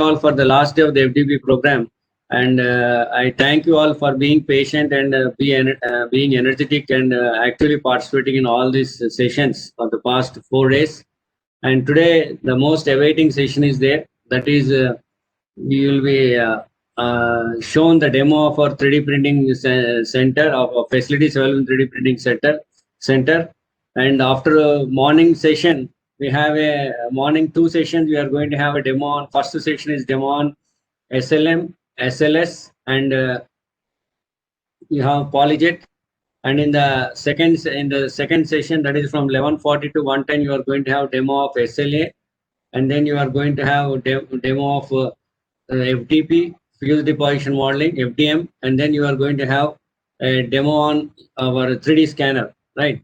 all for the last day of the FDP program. And I thank you all for being patient and being energetic and actively participating in all these sessions for the past 4 days. And today, the most awaiting session is there. That is, we will be shown the demo of our 3D printing center, of facilities available in 3D printing center. And after a morning session, we have a morning 2 sessions. We are going to have a demo on. First section is demo on SLM, SLS, and you have Polyjet. And in the second session, that is from 11:40 to 1:10, you are going to have demo of SLA, and then you are going to have demo of FDP, fuse deposition modeling, FDM, and then you are going to have a demo on our 3D scanner, right?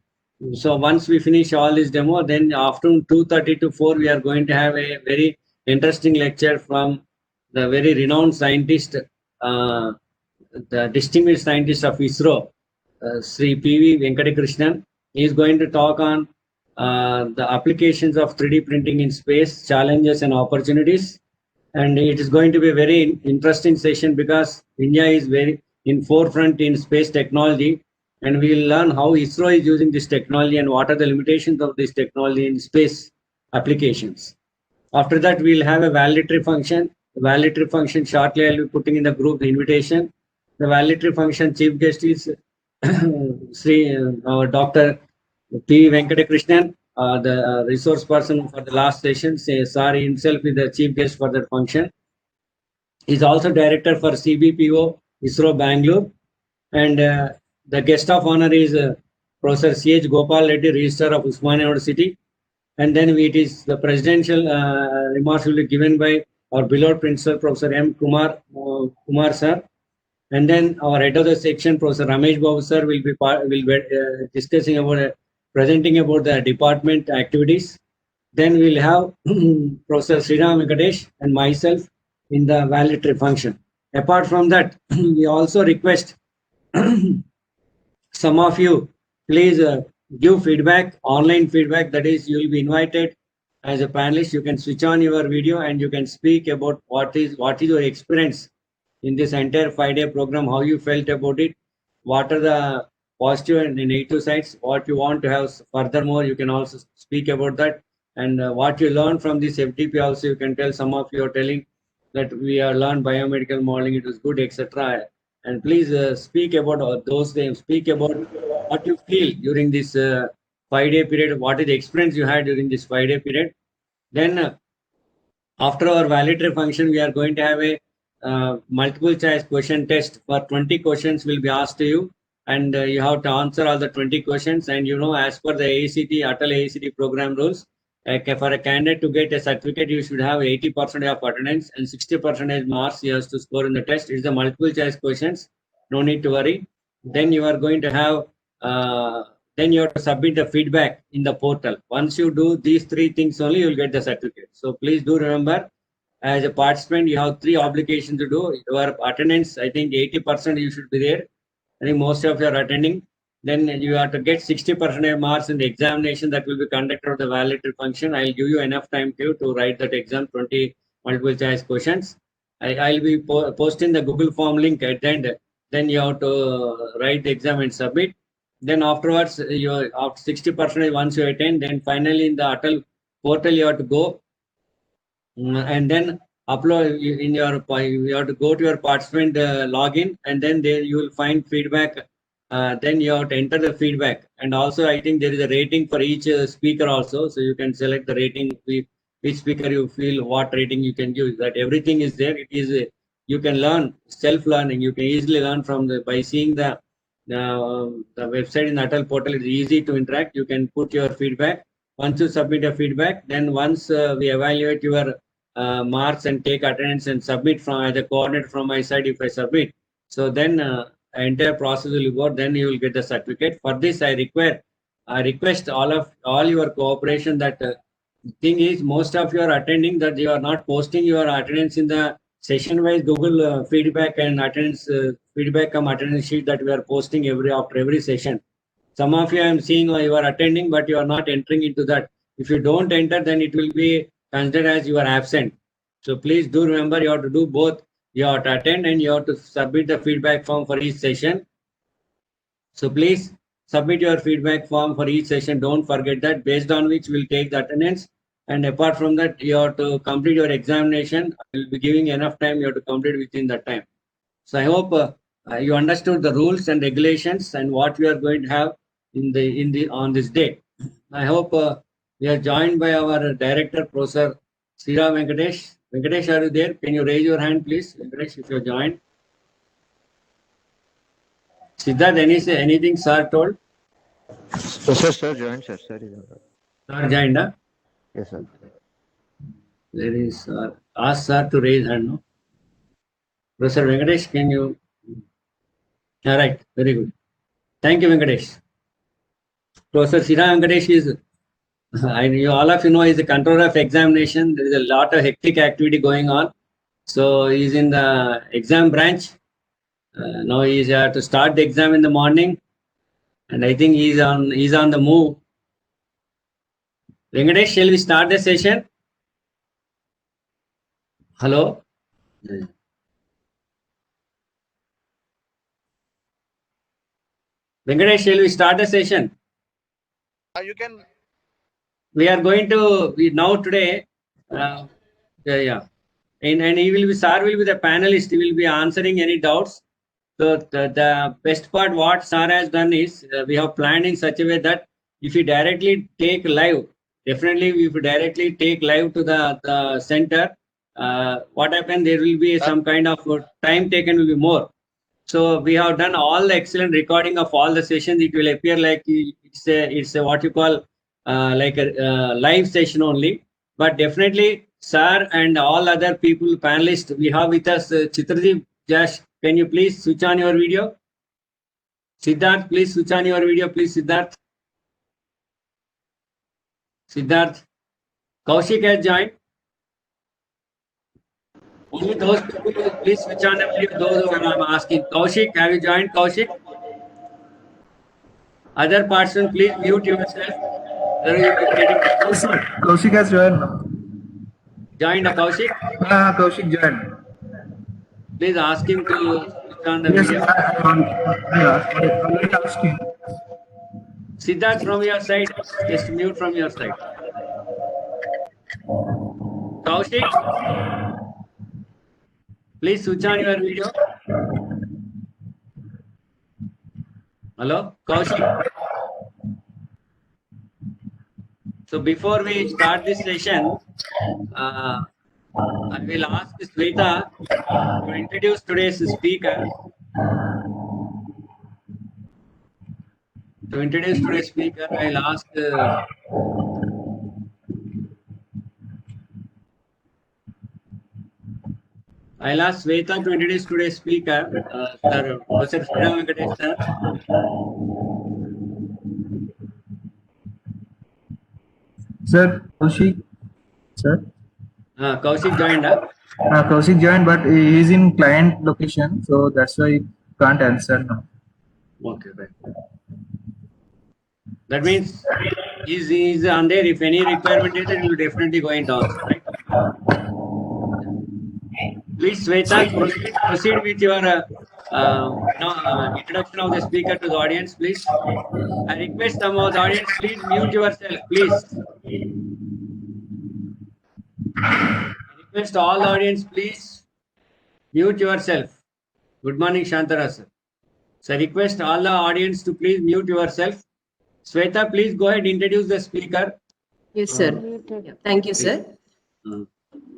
So once we finish all this demo, then afternoon 2:30 to 4, we are going to have a very interesting lecture from the very renowned scientist, the distinguished scientist of ISRO, Sri P.V. Venkatakrishnan. He is going to talk on the applications of 3D printing in space, challenges and opportunities. And it is going to be a very interesting session because India is very in forefront in space technology, and we will learn how ISRO is using this technology and what are the limitations of this technology in space applications. After that, we will have a validatory function. The validatory function, shortly I will be putting in the group the invitation. The validatory function chief guest is our Dr. P. Venkatakrishnan, the resource person for the last session. Sir himself is the chief guest for that function. He is also director for CBPO, ISRO Bangalore. And the guest of honor is Professor C.H. Gopal Reddy, Registrar of Usmania University. And then it is the presidential remarks will be given by our beloved principal, Professor M. Kumar sir. And then our head of the section, Professor Ramesh Babu sir, will be discussing about presenting about the department activities. Then we'll have Professor Sriram Venkatesh and myself in the validatory function. Apart from that, we also request some of you, please give feedback, online feedback. That is, you will be invited as a panelist. You can switch on your video and you can speak about what is your experience in this entire 5-day program, how you felt about it, what are the positive and negative sides, what you want to have. Furthermore, you can also speak about that, and what you learned from this FDP also you can tell. Some of you are telling that we have learned biomedical modeling, it was good, etc. And please speak about those things. Speak about what you feel during this 5-day period, what is the experience you had during this 5-day period. Then after our validatory function, we are going to have a multiple choice question test. For 20 questions will be asked to you, and you have to answer all the 20 questions. And as per the AICT, Atal AICT program rules, for a candidate to get a certificate, you should have 80% of attendance and 60% marks he has to score in the test. It's the multiple choice questions. No need to worry. Then you are going to have then you have to submit the feedback in the portal. Once you do these 3 things only, you will get the certificate. So please do remember, as a participant, you have 3 obligations to do. Your attendance, I think 80% you should be there. I think most of you are attending. Then you have to get 60% marks in the examination that will be conducted of the validatory function. I'll give you enough time to write that exam, 20 multiple choice questions. I'll be posting the Google form link at the end. Then you have to write the exam and submit. Then afterwards, after 60% once you attend, then finally in the Atal portal you have to go and then upload in your. You have to go to your participant login, and then there you will find feedback. Then you have to enter the feedback, and also I think there is a rating for each speaker also, so you can select the rating which speaker you feel what rating you can give. That everything is there. It is you can learn self-learning. You can easily learn from by seeing the website in the Atal portal. It's easy to interact. You can put your feedback. Once you submit a feedback, then once we evaluate your marks and take attendance and submit from as a coordinator from my side, if I submit, so then entire process will go. Then you will get the certificate. For this, I request all your cooperation. That thing is, most of you are attending, that you are not posting your attendance in the session-wise Google feedback and attendance feedback attendance sheet that we are posting after every session. Some of you I am seeing you are attending, but you are not entering into that. If you don't enter, then it will be considered as you are absent. So please do remember you have to do both. You have to attend and you have to submit the feedback form for each session. So please submit your feedback form for each session. Don't forget that, based on which we'll take the attendance. And apart from that, you have to complete your examination. We'll be giving enough time. You have to complete within that time. So I hope you understood the rules and regulations and what we are going to have on this day. I hope we are joined by our director, Professor Sira Venkatesh. Venkatesh, are you there? Can you raise your hand, please? Venkatesh, if you're joined. Siddharth, anything sir told? Sir joined, sir. Sir Joined, huh? Yes, sir. There is ask sir to raise hand, no? Professor Venkatesh, can you? All right, very good. Thank you, Venkatesh. Professor Sira Venkatesh is, all of you know, is the controller of examination. There is a lot of hectic activity going on. So he's in the exam branch. Now he's to start the exam in the morning, and I think he's on the move. Venkatesh, shall we start the session? Hello. Venkatesh, shall we start the session? You can. We are going to now today. Yeah. And he will be, sir will be the panelist. He will be answering any doubts. So the best part what sir has done is we have planned in such a way that if you directly take live, definitely if you directly take live to the center, what happens, there will be some kind of time taken will be more. So we have done all the excellent recording of all the sessions. It will appear like it's a what you call like a live session only. But definitely, sir and all other people, panelists, we have with us Chitradeep Jash. Can you please switch on your video? Siddharth, please switch on your video, please, Siddharth. Siddharth. Kaushik has joined. Only those people who please switch on the video, those who I'm asking. Kaushik, have you joined, Kaushik? Other person, please mute yourself. Kaushik has joined. Joined, Kaushik? Kaushik joined. Please ask him to switch on the video. Already asked him. Siddharth, from your side, just mute from your side. Kaushik, please switch on your video. Hello, Kaushik. So before we start this session, I will ask Sweta to introduce today's speaker. To introduce today's speaker, I'll ask Sweta to introduce today's speaker, Sir Professor Sira Venkatesh, sir. Sir, Kaushik. Sir. Kaushik joined, huh? Kaushik joined, but he is in client location, so that's why he can't answer now. Okay, right. That means he's on there. If any requirement is there, he will definitely go into answer, right? Please, Sweta, proceed with your introduction of the speaker to the audience, please. I request some of the audience, please mute yourself, please. I request all the audience, please mute yourself. Good morning, Shantara sir. So I request all the audience to please mute yourself. Sweta, please go ahead, introduce the speaker. Yes, sir. Thank you, sir.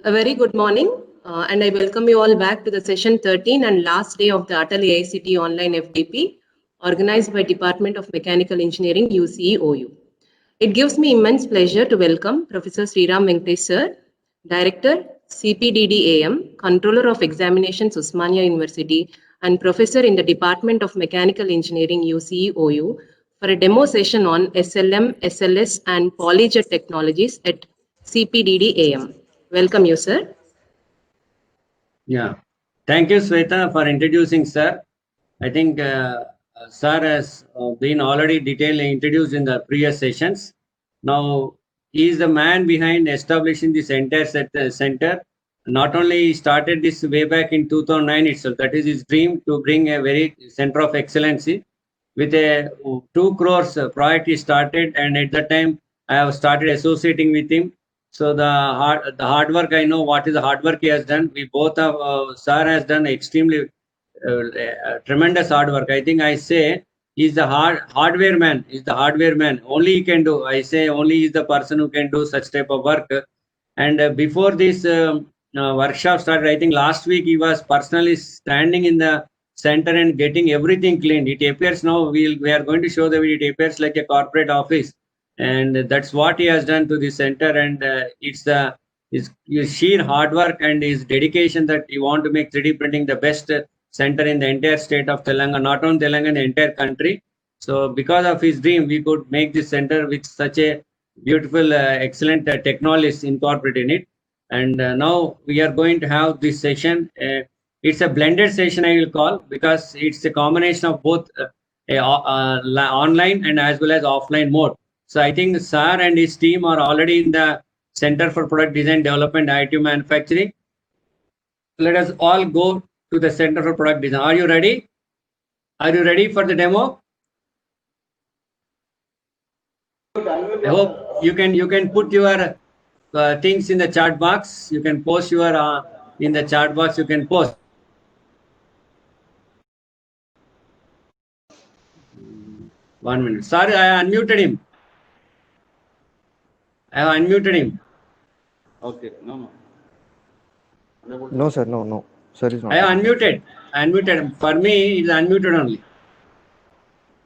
A very good morning, and I welcome you all back to the session 13 and last day of the Atal AICTE Online FDP, organized by Department of Mechanical Engineering, UCE-OU. It gives me immense pleasure to welcome Professor Sriram Venkatesh, sir, Director, CPDD-AM, Controller of Examinations, Osmania University, and Professor in the Department of Mechanical Engineering, UCE-OU, for a demo session on SLM, SLS, and Polyjet technologies at CPDD-AM. Welcome you, sir. Yeah. Thank you, Sweta, for introducing sir. I think sir has been already detailedly introduced in the previous sessions. Now, he is the man behind establishing this entire center not only started this way back in 2009 itself, that is his dream to bring a very center of excellency with a 2 crores project he started, and at that time I have started associating with him. So the hard work, I know what is the hard work he has done. We both have, sir has done extremely tremendous hard work. I think I say he's the hardware man. He's the hardware man. Only he can do. I say only he's the person who can do such type of work. And before this workshop started, I think last week he was personally standing in the center and getting everything cleaned. It appears now we are going to show the video. It appears like a corporate office, and that's what he has done to the center. And it's his sheer hard work and his dedication that he want to make 3D printing the best center in the entire state of Telangana, not only Telangana, the entire country. So because of his dream, we could make this center with such a beautiful, excellent technologies incorporated in it. And now we are going to have this session. It's a blended session, I will call, because it's a combination of both online and as well as offline mode. So I think Sir and his team are already in the Center for Product Design Development, Additive Manufacturing. Let us all go to the Center for Product Design. Are you ready? Are you ready for the demo? I hope you can put your things in the chat box. You can post your in the chat box. You can post. One minute. Sorry, I unmuted him. I have unmuted him. Okay, no. No, sir. No. Sir is not. I have unmuted. I unmuted. For me, it is unmuted only.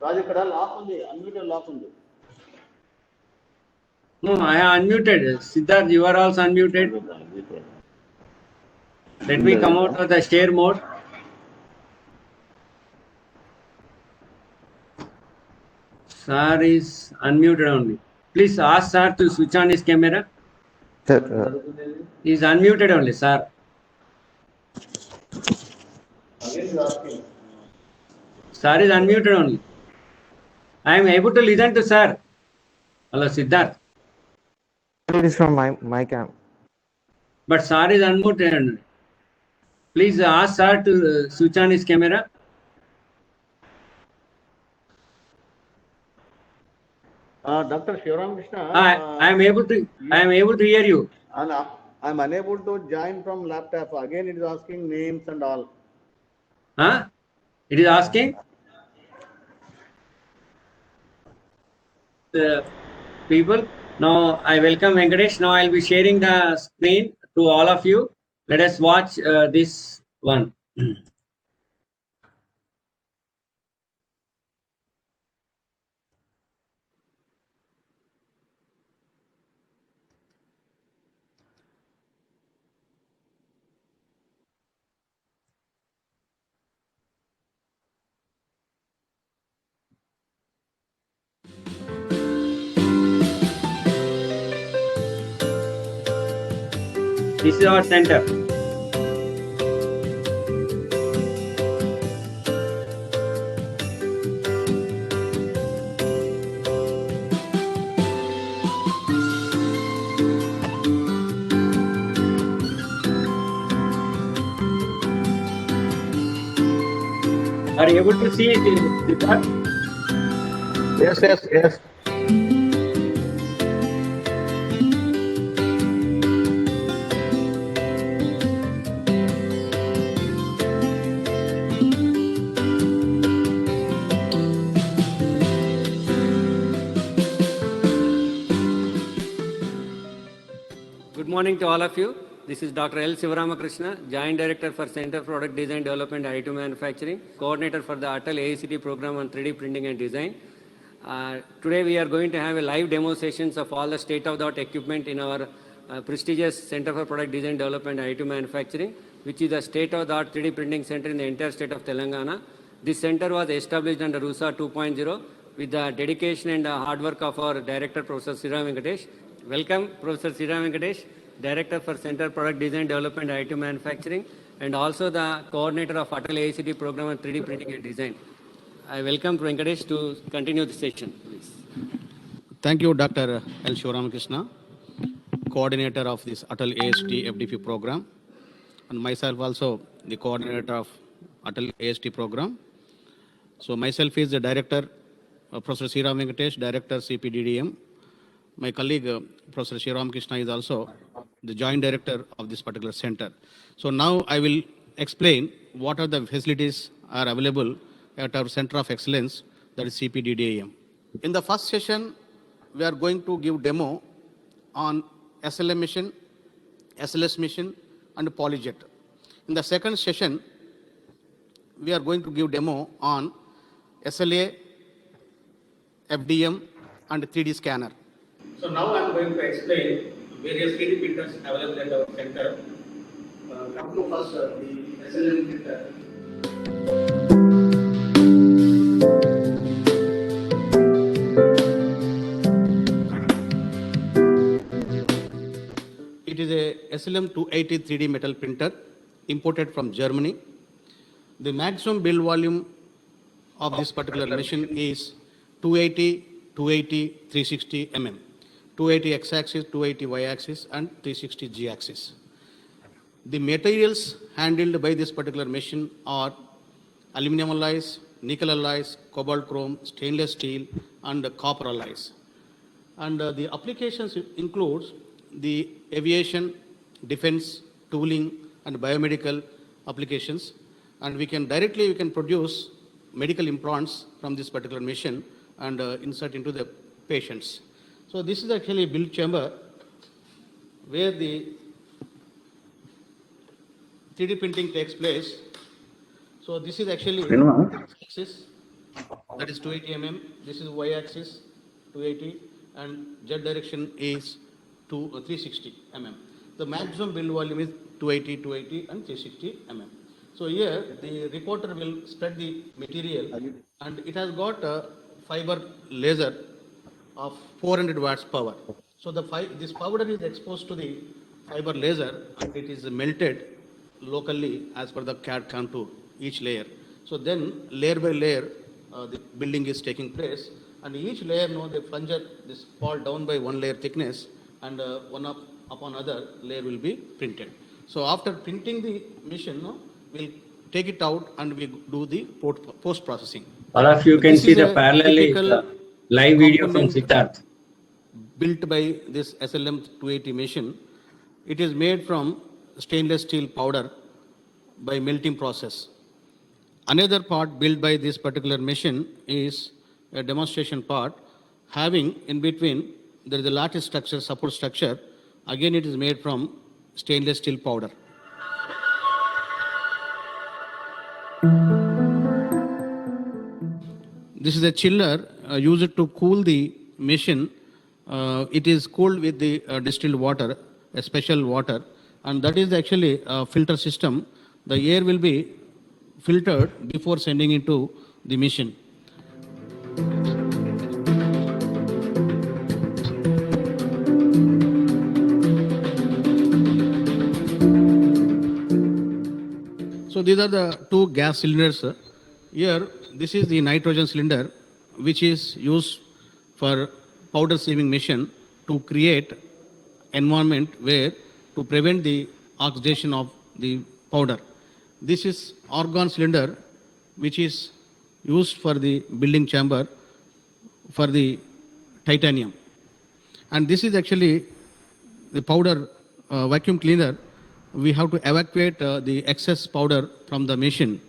Raj, ikkada lock undi, unmuted lock undi. No, I have unmuted. Siddharth, you are also unmuted. Let me come out of the share mode. Sir is unmuted only. Please ask Sir to switch on his camera. Sir, He is unmuted only, Sir. Again you asking. Sir is unmuted only. I am able to listen to Sir. Hello, Siddharth. it is from my cam. But Sir is unmuted only. Please ask Sir to switch on his camera. Dr. Shivaram Krishna. I am able to hear you. And I'm unable to join from laptop. Again, it is asking names and all. Huh? It is asking the people. Now I welcome Venkatesh. Now I'll be sharing the screen to all of you. Let us watch this one. This is our center. Are you able to see it, Siddharth? Yes. Good morning to all of you. This is Dr. L. Sivaramakrishna, Joint Director for Center for Product Design Development and Additive Manufacturing, Coordinator for the Atal AICT program on 3D printing and design. Today we are going to have a live demo sessions of all the state-of-the-art equipment in our prestigious Center for Product Design Development and Additive Manufacturing, which is a state-of-the-art 3D printing center in the entire state of Telangana. This center was established under RUSA 2.0 with the dedication and hard work of our Director, Professor Sriram Venkatesh. Welcome, Professor Sriram Venkatesh, Director for Center Product Design Development and Additive Manufacturing, and also the Coordinator of Atal AICT program on 3D printing and design. I welcome Venkatesh to continue the session, please. Thank you, Dr. L. Shivaramakrishna, Coordinator of this Atal AICT FDP program. and myself also the coordinator of Atal AST program. So myself is the director, Professor Sriram Venkatesh, director CPDDM. My colleague, Professor Sriram Krishna, is also the joint director of this particular center. So now I will explain what are the facilities are available at our Center of Excellence, that is CPDDM. In the first session, we are going to give demo on SLM mission, SLS mission, and Polyjet. In the second session, we are going to give demo on SLA, FDM, and 3D scanner. So now I am going to explain various 3D printers available at our center. Come to first the SLM printer. It is a SLM 280 3D metal printer imported from Germany. The maximum build volume of this particular machine is 280, 280, 360 mm. 280 x-axis, 280 y-axis, and 360 g-axis. The materials handled by this particular machine are aluminum alloys, nickel alloys, cobalt chrome, stainless steel, and copper alloys. And the applications includes the aviation, defense, tooling, and biomedical applications. And we can produce medical implants from this particular machine and insert into the patients. So this is actually a build chamber where the 3D printing takes place. So this is actually x-axis, that is 280 mm. This is y-axis, 280, and z direction is 360 mm. The maximum build volume is 280, 280, and 360 mm. So here the reporter will spread the material, and it has got a fiber laser of 400 watts power. So this powder is exposed to the fiber laser, and it is melted locally as per the CAD contour, each layer. So then layer by layer, the building is taking place, and each layer, the plunger, this fall down by one layer thickness, and one upon other layer will be printed. So after printing the machine, we'll take it out and we do the post processing. All of you can see the parallel live video from Siddharth. Built by this SLM 280 machine. It is made from stainless steel powder by melting process. Another part built by this particular machine is a demonstration part, having in between there is a lattice structure, support structure. Again, it is made from stainless steel powder. This is a chiller used to cool the machine. It is cooled with the distilled water, a special water, and that is actually a filter system. The air will be filtered before sending into the machine. So these are the two gas cylinders. Here, this is the nitrogen cylinder, which is used for powder sieving machine to create environment where to prevent the oxidation of the powder. This is argon cylinder, which is used for the building chamber for the titanium. And this is actually the powder vacuum cleaner. We have to evacuate the excess powder from the machine.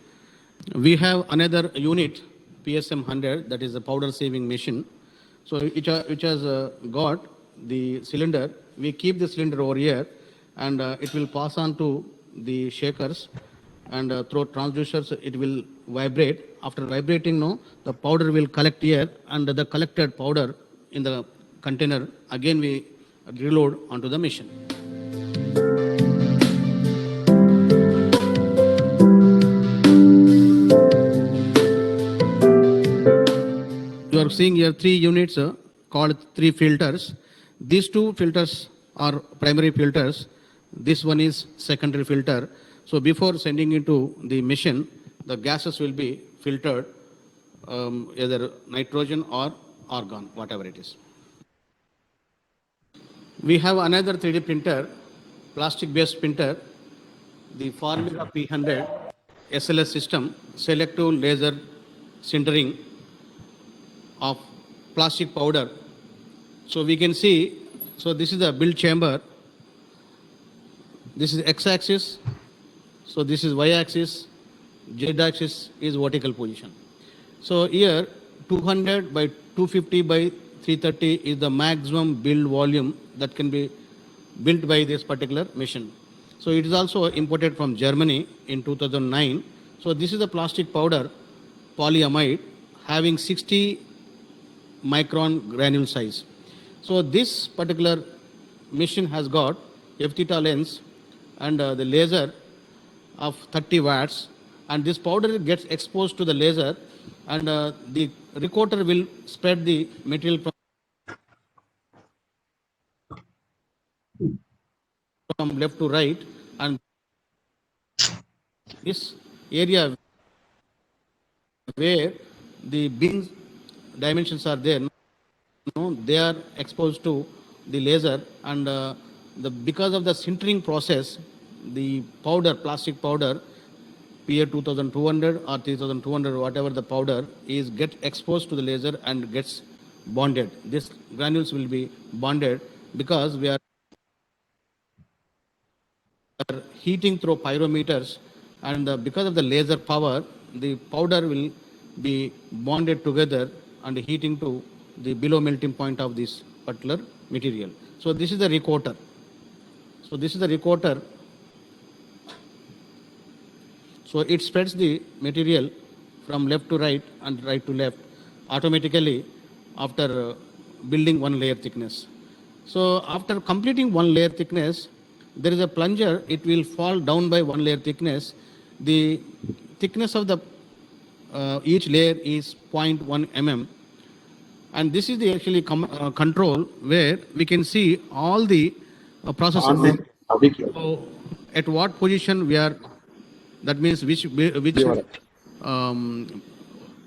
We have another unit, PSM 100, that is a powder saving machine. So which has got the cylinder. We keep the cylinder over here, and it will pass on to the shakers, and through transducers it will vibrate. After vibrating, the powder will collect here, and the collected powder in the container again we reload onto the machine. You are seeing here 3 units called 3 filters. These 2 filters are primary filters. This one is secondary filter. So before sending into the machine, the gases will be filtered, either nitrogen or argon, whatever it is. We have another 3D printer, plastic-based printer. the Formula P100 SLS system, selective laser sintering of plastic powder. So we can see, so this is the build chamber. This is x-axis. So this is y-axis. Z-axis is vertical position. So here 200 by 250 by 330 is the maximum build volume that can be built by this particular machine. So it is also imported from Germany in 2009. So this is the plastic powder, polyamide, having 60 micron granule size. So this particular machine has got F-theta lens and the laser of 30 watts, and this powder gets exposed to the laser, and the recorder will spread the material from left to right, and this area where the beam dimensions are there, they are exposed to the laser, and because of the sintering process, the powder, plastic powder, PA 2200 or 3200, whatever the powder is, get exposed to the laser and gets bonded. These granules will be bonded because we are heating through pyrometers, and because of the laser power, the powder will be bonded together and heating to the below melting point of this particular material. So this is the recorder. So this is the recorder. So it spreads the material from left to right and right to left automatically after building one layer thickness. So after completing one layer thickness, there is a plunger. It will fall down by one layer thickness. The thickness of the each layer is 0.1 mm. And this is the actually control where we can see all the processes. So at what position we are, that means which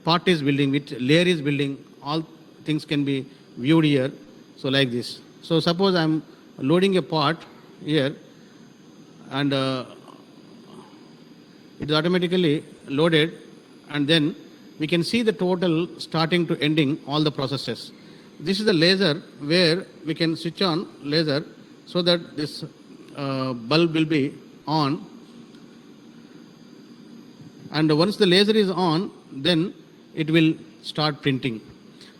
part is building, which layer is building, all things can be viewed here. So like this. So suppose I'm loading a part here, and it is automatically loaded, and then we can see the total starting to ending, all the processes. This is the laser where we can switch on laser so that this bulb will be on. And once the laser is on, then it will start printing.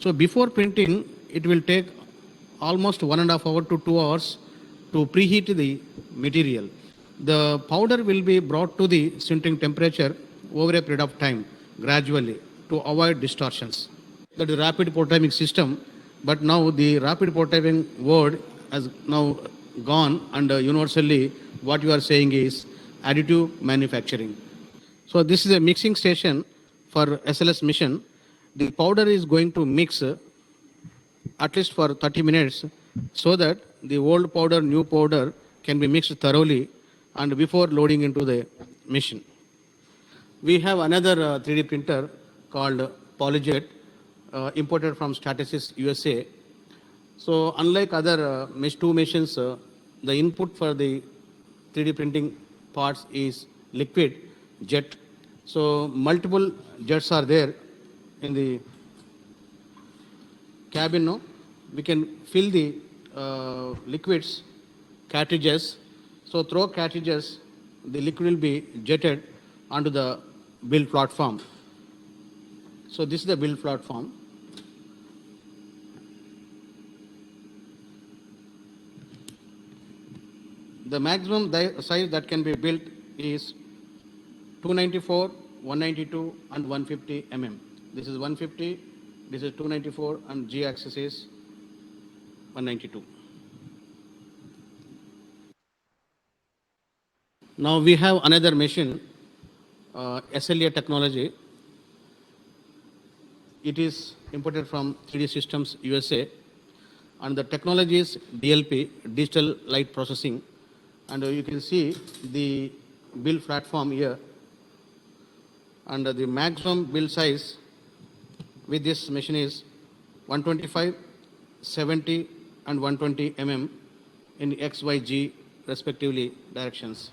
So before printing, it will take almost 1.5 hours to 2 hours to preheat the material. The powder will be brought to the sintering temperature over a period of time, gradually, to avoid distortions. That is rapid prototyping system, but now the rapid prototyping word has now gone, and universally what you are saying is additive manufacturing. So this is a mixing station for SLS mission. The powder is going to mix at least for 30 minutes so that the old powder, new powder can be mixed thoroughly and before loading into the machine. We have another 3D printer called Polyjet, imported from Stratasys, USA. So unlike other two machines, the input for the 3D printing parts is liquid jet. So multiple jets are there in the cabin. No? We can fill the liquids, cartridges. So through cartridges, the liquid will be jetted onto the build platform. So this is the build platform. The maximum size that can be built is 294, 192 and 150 mm. This is 150, this is 294, and G axis is 192. Now we have another machine, SLA technology. It is imported from 3D Systems, USA, and the technology is DLP, Digital Light Processing. And you can see the build platform here, and the maximum build size with this machine is 125, 70 and 120 mm in X, Y, G respectively directions.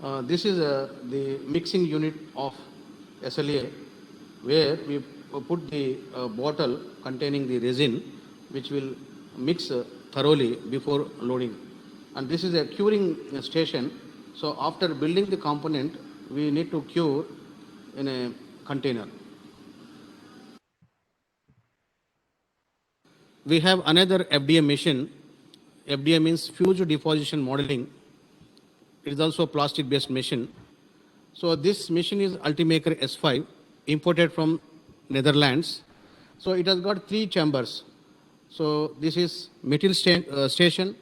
This is the mixing unit of SLA, where we put the bottle containing the resin, which will mix thoroughly before loading. And this is a curing station. So after building the component, we need to cure in a container. We have another FDM machine. FDM means fused deposition modeling. It is also a plastic-based machine. So this machine is Ultimaker S5, imported from Netherlands. So it has got 3 chambers. So this is metal station,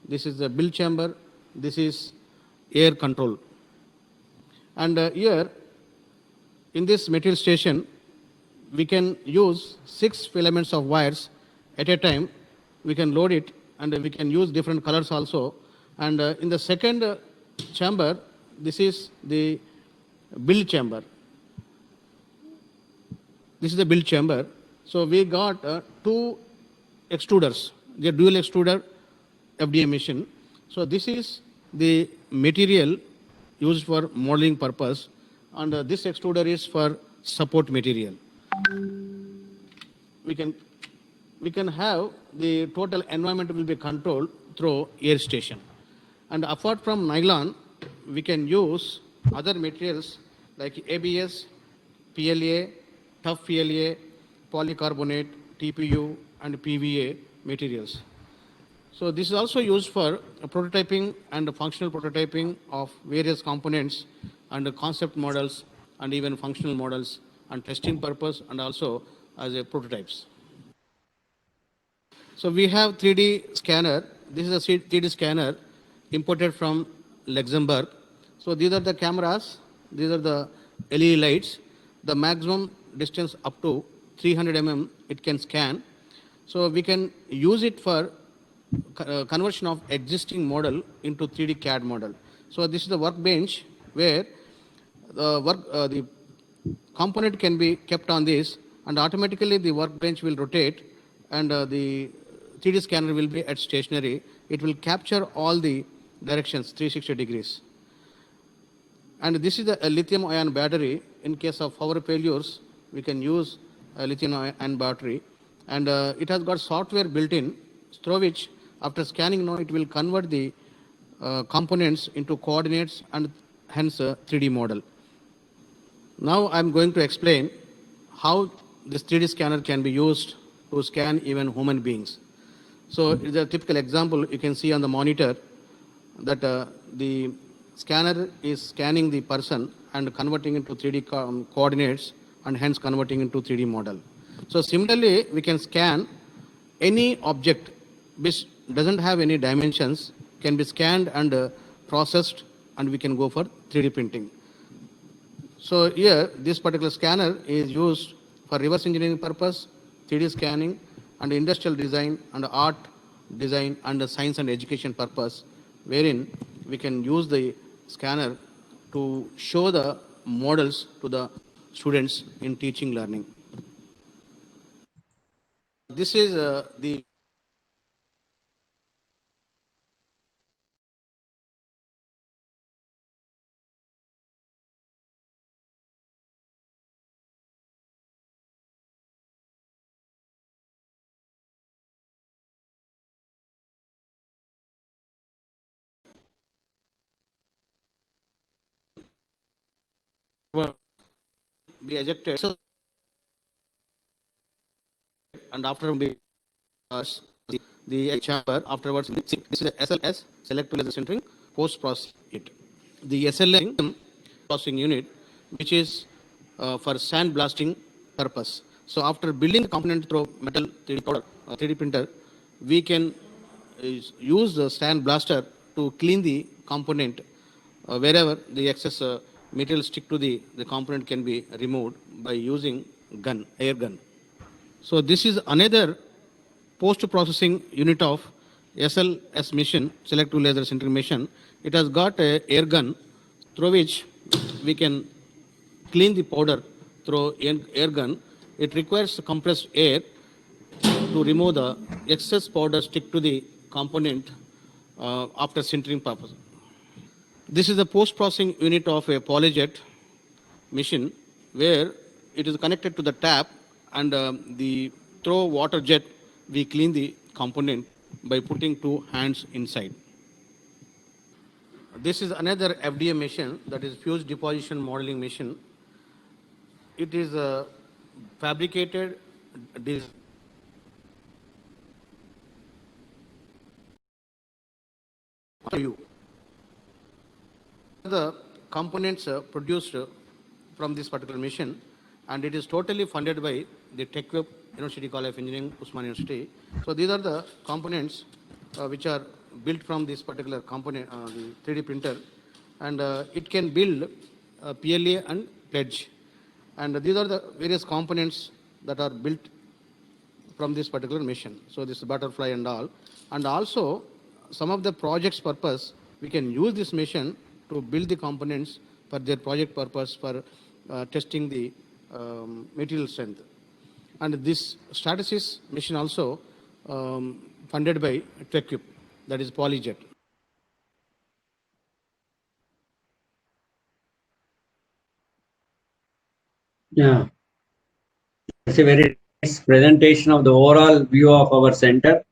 this is the build chamber, this is air control. And here, in this metal station, we can use 6 filaments of wires at a time. We can load it, and we can use different colors also. And in the second chamber, this is the build chamber. This is the build chamber. So we got 2 extruders, the dual extruder FDM machine. So this is the material used for modeling purpose, and this extruder is for support material. We can have the total environment will be controlled through air station. And apart from nylon, we can use other materials like ABS, PLA, tough PLA, polycarbonate, TPU, and PVA materials. So this is also used for prototyping and functional prototyping of various components and concept models and even functional models and testing purpose and also as a prototypes. So we have 3D scanner. This is a 3D scanner imported from Luxembourg. So these are the cameras. These are the LED lights. The maximum distance up to 300 mm it can scan. So we can use it for conversion of existing model into 3D CAD model. So this is the workbench where the component can be kept on this, and automatically the workbench will rotate, and the 3D scanner will be at stationary. It will capture all the directions 360 degrees. And this is a lithium ion battery. In case of power failures, we can use a lithium ion battery, and it has got software built in, through which after scanning now it will convert the components into coordinates and hence a 3D model. Now I'm going to explain how this 3D scanner can be used to scan even human beings. So it is a typical example you can see on the monitor that the scanner is scanning the person and converting into 3D coordinates and hence converting into 3D model. So similarly, we can scan any object which doesn't have any dimensions, can be scanned and processed, and we can go for 3D printing. So here, this particular scanner is used for reverse engineering purpose, 3D scanning, and industrial design, and art design, and science and education purpose, wherein we can use the scanner to show the models to the students in teaching learning. This is the be ejected, and after we the chamber afterwards, this is the SLS, selective laser sintering, post process it. The SLS processing unit, which is for sand blasting purpose. So after building the component through metal 3D powder, 3D printer, we can use the sand blaster to clean the component wherever the excess material stick to the component can be removed by using gun, air gun. So this is another post-processing unit of SLS machine, selective laser sintering machine. It has got a air gun through which we can clean the powder through air gun. It requires compressed air to remove the excess powder stick to the component after sintering purpose. This is the post-processing unit of a polyjet machine where it is connected to the tap and the through water jet, we clean the component by putting two hands inside. This is another FDA machine, that is fused deposition modeling machine. It is fabricated you. The components produced from this particular machine, and it is totally funded by the TechWeb University College of Engineering, Usman University. So these are the components which are built from this particular component, the 3D printer, and it can build PLA and pledge. And these are the various components that are built from this particular machine. So this butterfly and all. And also some of the project's purpose, we can use this machine to build the components for their project purpose for testing the material strength. And this Stratasys machine also funded by TechCube, that is Polyjet. Yeah, it's a very nice presentation of the overall view of our center.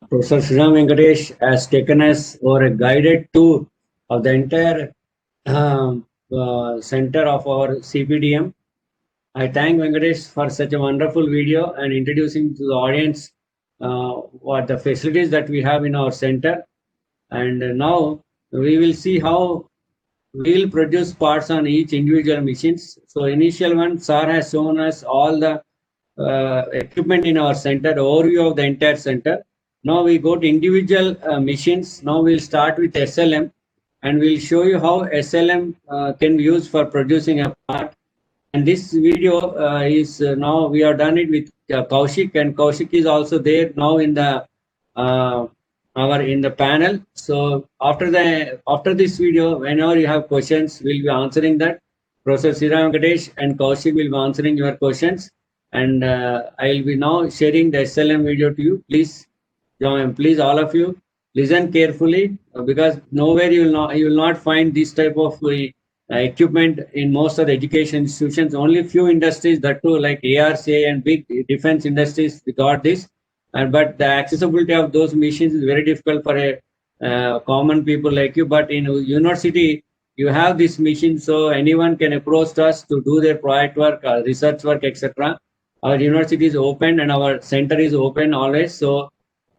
Professor Sriram Venkatesh has taken us over a guided tour of the entire center of our CPDM. I thank Venkatesh for such a wonderful video and introducing to the audience what the facilities that we have in our center. And now we will see how we will produce parts on each individual machines. So initial one, Sir has shown us all the equipment in our center, overview of the entire center. Now we go to individual machines. Now we'll start with SLM, and we'll show you how SLM can be used for producing a part. And this video is now we have done it with Kaushik, and Kaushik is also there now in the in the panel. So after this video, whenever you have questions, we'll be answering that. Professor Sriram Venkatesh and Kaushik will be answering your questions. And I will be now sharing the SLM video to you. Please join. Please, all of you, listen carefully because nowhere you will not find this type of equipment in most of the education institutions. Only few industries, that too, like ARCA and big defense industries, got this. But the accessibility of those machines is very difficult for a common people like you. But in university, you have this machine, so anyone can approach us to do their project work, research work, etc. Our university is open and our center is open always. So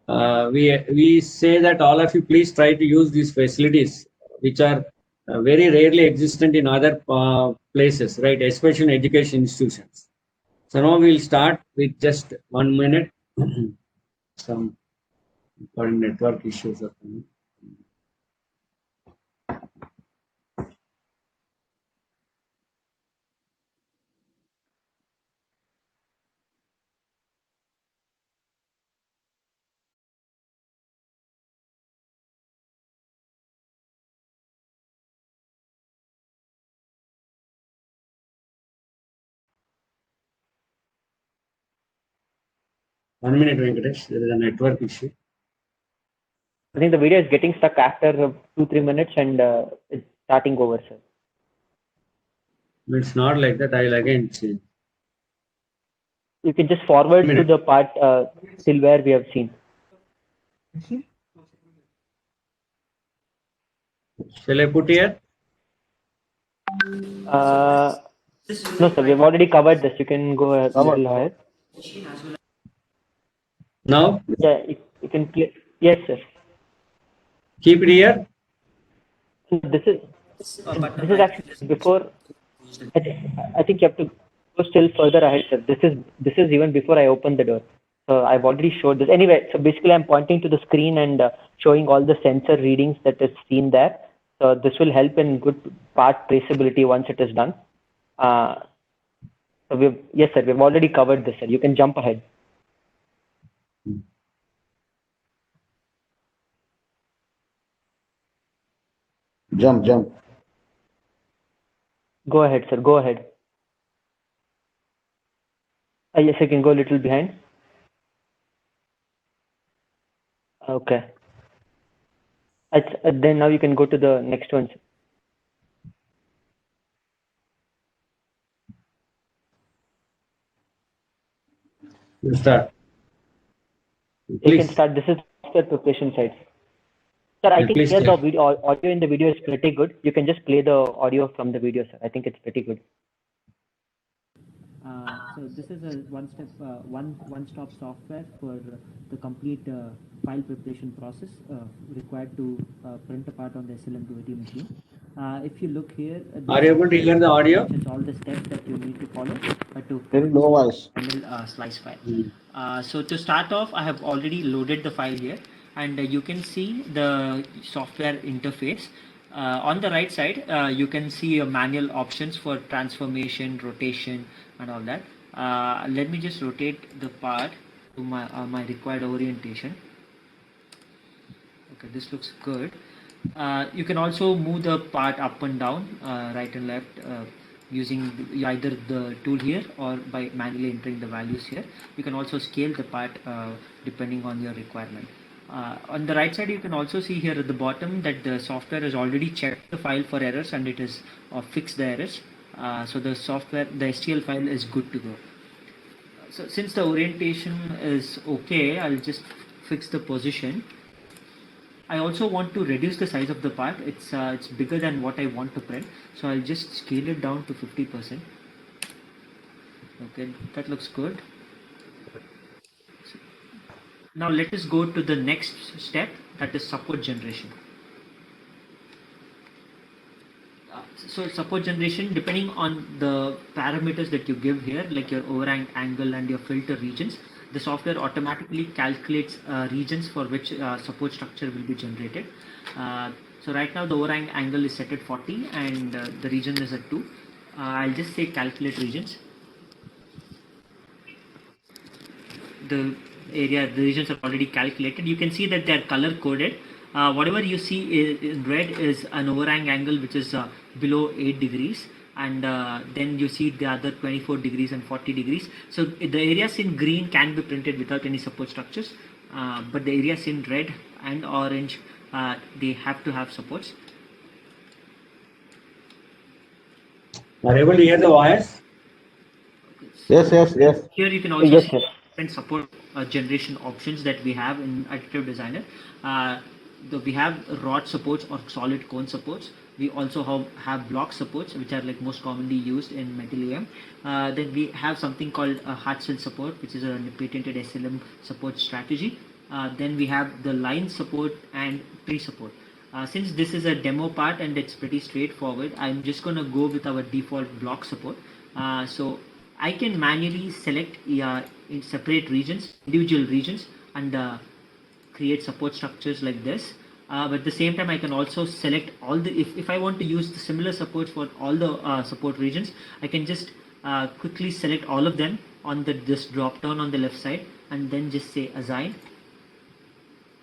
we say that all of you please try to use these facilities, which are very rarely existent in other places, right? Especially in education institutions. So now we'll start with just 1 minute. Some important network issues are coming. One minute, Venkatesh. There is a network issue. I think the video is getting stuck after 2-3 minutes and it's starting over, sir. It's not like that. I'll again change. You can just forward to the part till where we have seen. Shall I put here? No, sir. We've already covered this. You can go a little higher. Now? Yeah, you can clear. Yes, sir. Keep it here. This is actually before. I think you have to go still further ahead, sir. This is even before I open the door. So I've already showed this. Anyway, so basically I'm pointing to the screen and showing all the sensor readings that is seen there. So this will help in good part traceability once it is done. So yes, sir. We've already covered this, sir. You can jump ahead. Jump. Go ahead, sir. Go ahead. Yes, I can go a little behind. Okay. Then now you can go to the next one. You start. You Please. can start. This is the preparation side. Sir, I Yeah, think please here tell. the audio in the video is pretty good. You can just play the audio from the video, sir. I think it's pretty good. So this is a one-stop software for the complete file preparation process required to print a part on the SLM280 machine. If you look here, Are you able to hear the audio? mentions all the steps that you need to follow to Very low voice. final slice file. So to start off, I have already loaded the file here, and you can see the software interface. On the right side, you can see your manual options for transformation, rotation, and all that. Let me just rotate the part to my required orientation. Okay, this looks good. You can also move the part up and down, right and left, using either the tool here or by manually entering the values here. You can also scale the part depending on your requirement. On the right side, you can also see here at the bottom that the software has already checked the file for errors and it has fixed the errors. So the STL file is good to go. So since the orientation is okay, I'll just fix the position. I also want to reduce the size of the part. It's bigger than what I want to print, so I'll just scale it down to 50%. Okay, that looks good. Now let us go to the next step, that is support generation. So support generation, depending on the parameters that you give here, like your overhang angle and your filter regions, the software automatically calculates regions for which support structure will be generated. So right now the overhang angle is set at 40 and the region is at 2. I'll just say calculate regions. The regions are already calculated. You can see that they are color coded. Whatever you see in red is an overhang angle which is below 8 degrees, and then you see the other 24 degrees and 40 degrees. So the areas in green can be printed without any support structures, but the areas in red and orange, they have to have supports. Are you able to hear the voice? Yes. Here you can also see different support generation options that we have in Additive Designer. We have rod supports or solid cone supports. We also have block supports, which are like most commonly used in Metal AM. Then we have something called a hard shell support, which is a patented SLM support strategy. Then we have the line support and tree support. Since this is a demo part and it's pretty straightforward, I'm just going to go with our default block support. So I can manually select in separate regions, individual regions, and create support structures like this. But at the same time, I can also select all the, if I want to use the similar supports for all the support regions, I can just quickly select all of them on this drop down on the left side and then just say assign.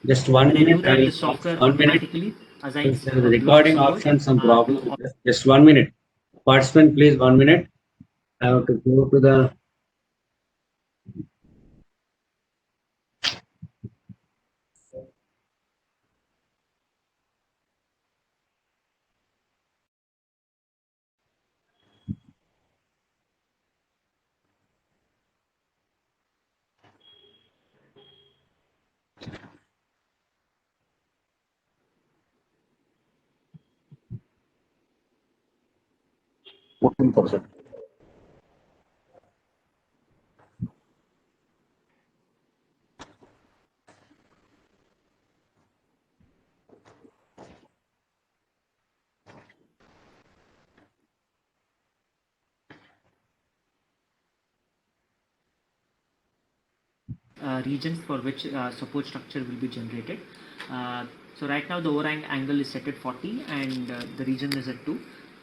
Just 1 When I do minute. that, the software 1 minute. automatically assigns The recording option, some problem. Just 1 minute. Participant, please 1 minute. I have to go to the. regions for which support structure will be generated. So right now the overhang angle is set at 40 and the region is at 2.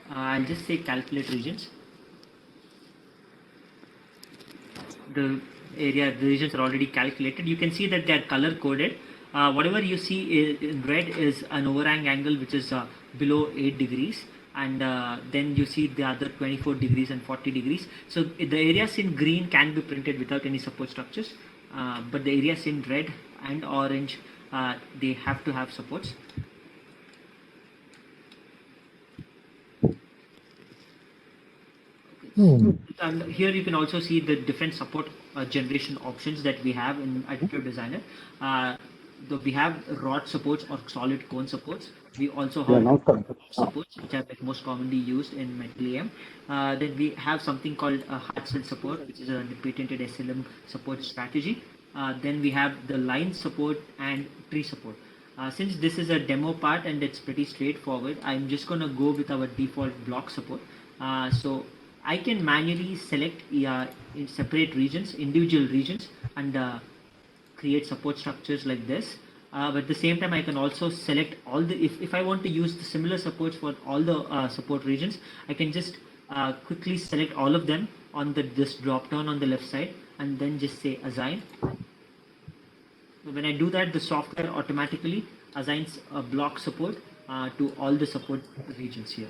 I'll just say calculate regions. The regions are already calculated. You can see that they are color coded. Whatever you see in red is an overhang angle which is below 8 degrees, and then you see the other 24 degrees and 40 degrees. So the areas in green can be printed without any support structures, but the areas in red and orange, they have to have supports. And here you can also see the different support generation options that we have in Additive Designer. We have rod supports or solid cone supports. We also have supports, which are like most commonly used in Metal AM. Then we have something called a hard cell support, which is a patented SLM support strategy. Then we have the line support and tree support. Since this is a demo part and it's pretty straightforward, I'm just going to go with our default block support. So I can manually select in separate regions, individual regions, and create support structures like this. But at the same time, I can also select all the, if I want to use the similar supports for all the support regions, I can just quickly select all of them on this drop down on the left side and then just say assign. So when I do that, the software automatically assigns a block support to all the support regions here.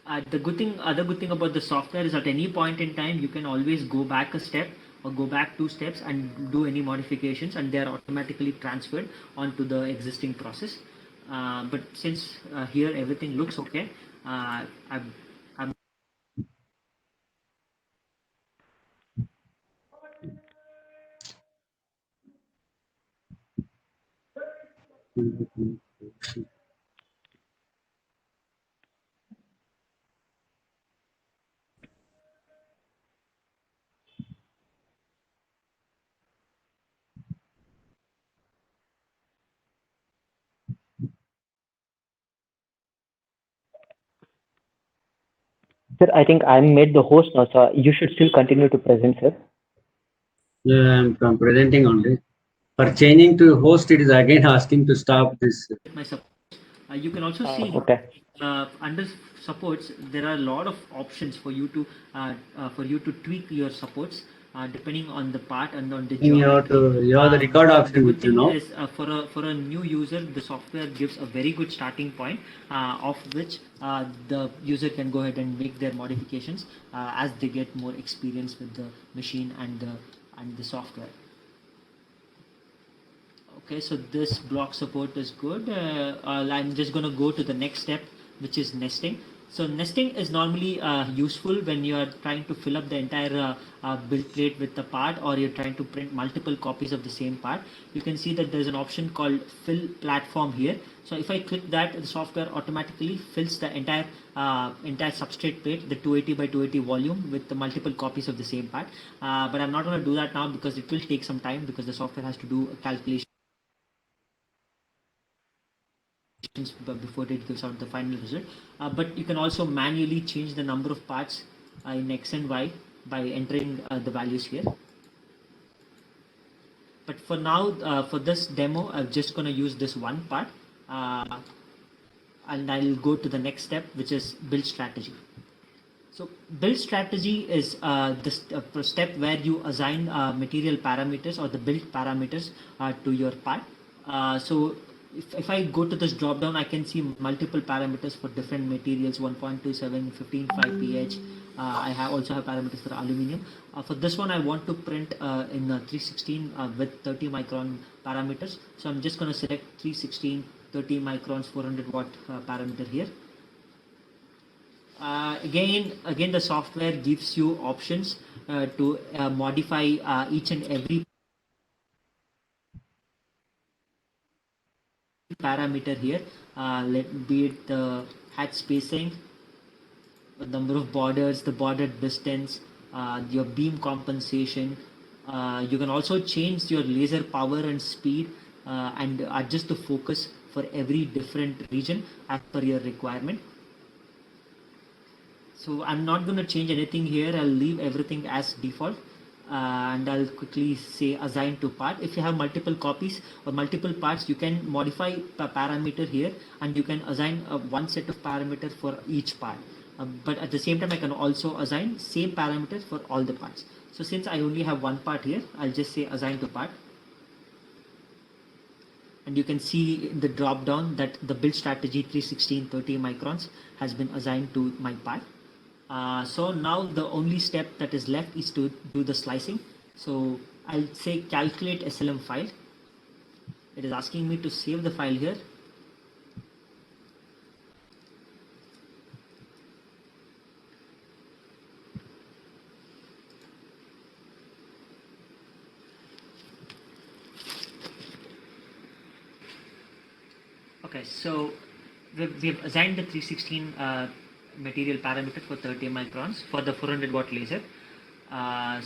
Other good thing about the software is at any point in time, you can always go back a step or go back 2 steps and do any modifications, and they are automatically transferred onto the existing process. But since here everything looks okay, I'm Sir, I think I'm made the host now, so you should still continue to present, sir. Yeah, I'm presenting only. For changing to host, it is again asking to stop this. my support. You can also see Okay. under supports there are a lot of options for you to tweak your supports depending on the part and on the You have the record option, the good thing you know. is for a new user, the software gives a very good starting point of which the user can go ahead and make their modifications as they get more experience with the machine and the software. Okay, so this block support is good. I'm just going to go to the next step, which is nesting. So nesting is normally useful when you are trying to fill up the entire build plate with the part, or you're trying to print multiple copies of the same part. You can see that there's an option called fill platform here. So if I click that, the software automatically fills the entire substrate plate, the 280 by 280 volume, with the multiple copies of the same part. But I'm not going to do that now because it will take some time, because the software has to do a calculation before it gives out the final result. But you can also manually change the number of parts in X and Y by entering the values here. But for now, for this demo, I'm just going to use this one part, and I'll go to the next step, which is build strategy. So build strategy is the step where you assign material parameters or the build parameters to your part. So if I go to this drop down, I can see multiple parameters for different materials: 1.27, 15.5 pH. I also have parameters for aluminum. For this one, I want to print in 316 with 30 micron parameters. So I'm just going to select 316, 30 microns, 400 watt parameter here. Again, the software gives you options to modify each and every parameter here. Let be it the hat spacing, the number of borders, the border distance, your beam compensation. You can also change your laser power and speed and adjust the focus for every different region as per your requirement. So I'm not going to change anything here. I'll leave everything as default. And I'll quickly say assign to part. If you have multiple copies or multiple parts, you can modify a parameter here, and you can assign one set of parameters for each part. But at the same time, I can also assign same parameters for all the parts. So since I only have one part here, I'll just say assign to part. And you can see in the drop down that the build strategy 316 30 microns has been assigned to my part. So now the only step that is left is to do the slicing. So I'll say calculate SLM file. It is asking me to save the file here. Okay, so we've assigned the 316 material parameter for 30 microns for the 400 watt laser.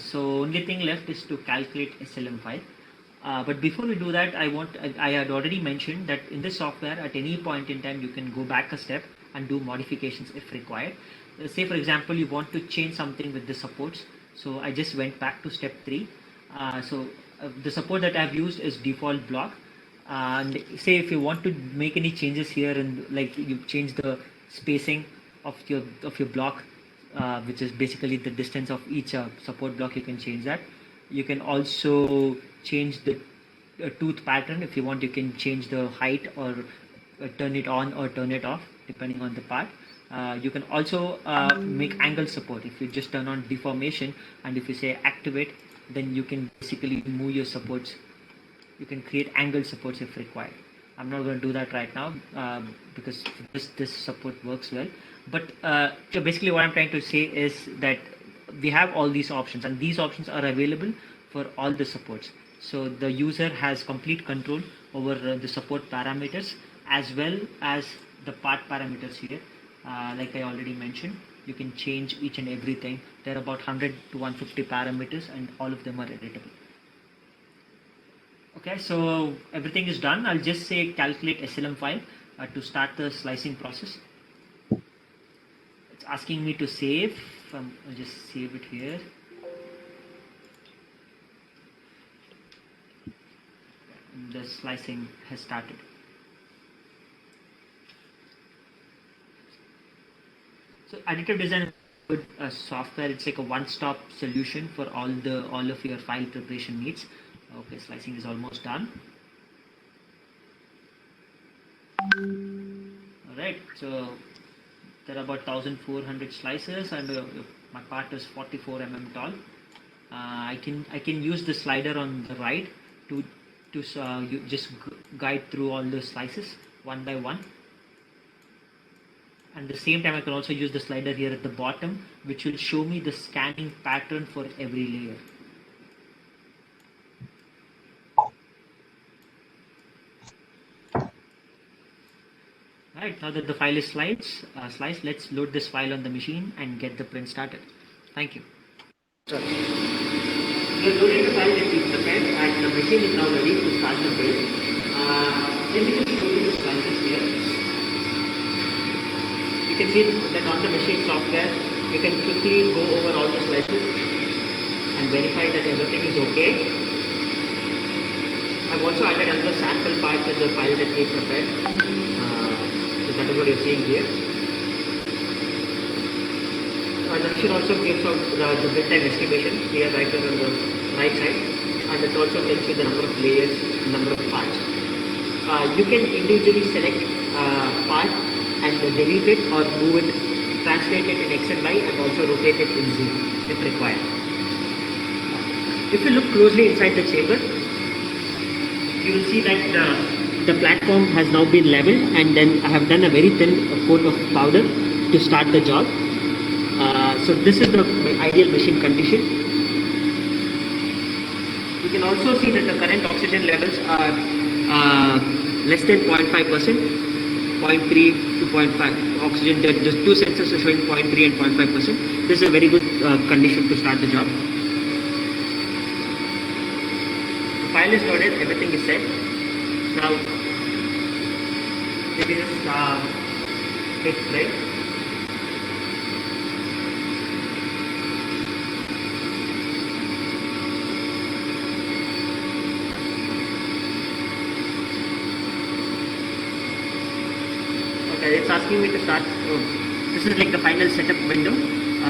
So only thing left is to calculate SLM file. But before we do that, I had already mentioned that in this software at any point in time you can go back a step and do modifications if required. Say for example you want to change something with the supports. So I just went back to step 3. The support that I've used is default block. And say if you want to make any changes here and like you change the spacing of your block, which is basically the distance of each support block, you can change that. You can also change the tooth pattern. If you want, you can change the height or turn it on or turn it off depending on the part. You can also make angle support. If you just turn on deformation and if you say activate, then you can basically move your supports. You can create angle supports if required. I'm not going to do that right now because this support works well. But so basically what I'm trying to say is that we have all these options and these options are available for all the supports. So the user has complete control over the support parameters as well as the part parameters here. Like I already mentioned, you can change each and everything. There are about 100 to 150 parameters and all of them are editable. Okay, so everything is done. I'll just say calculate SLM file to start the slicing process. It's asking me to save. I'll just save it here. The slicing has started. So Additive Design is a good software. It's like a one-stop solution for all of your file preparation needs. Okay, slicing is almost done. Alright, so there are about 1400 slices and my part is 44 mm tall. I can use the slider on the right to you just guide through all the slices one by one. And at the same time I can also use the slider here at the bottom, which will show me the scanning pattern for every layer. Right, now that the file is sliced, let's load this file on the machine and get the print started. Thank you. We have loaded the file that we prepared and the machine is now ready to start the build. Let me just show you the slices here. You can see that on the machine software, you can quickly go over all the slices and verify that everything is okay. I've also added another sample part to the file that we prepared. That is what you're seeing here. And the machine also gives out the build time estimation here right on the right side, and it also tells you the number of layers, number of parts. You can individually select part and delete it or move it, translate it in XMY and also rotate it in Z if required. If you look closely inside the chamber, you will see that the platform has now been leveled and then I have done a very thin coat of powder to start the job. So this is the ideal machine condition. You can also see that the current oxygen levels are less than 0.5%, 0.3 to 0.5 oxygen. The two sensors are showing 0.3 and 0.5%. This is a very good condition to start the job. The file is loaded, everything is set. Now, it is hit play. Okay, it's asking me to start. This is like the final setup window.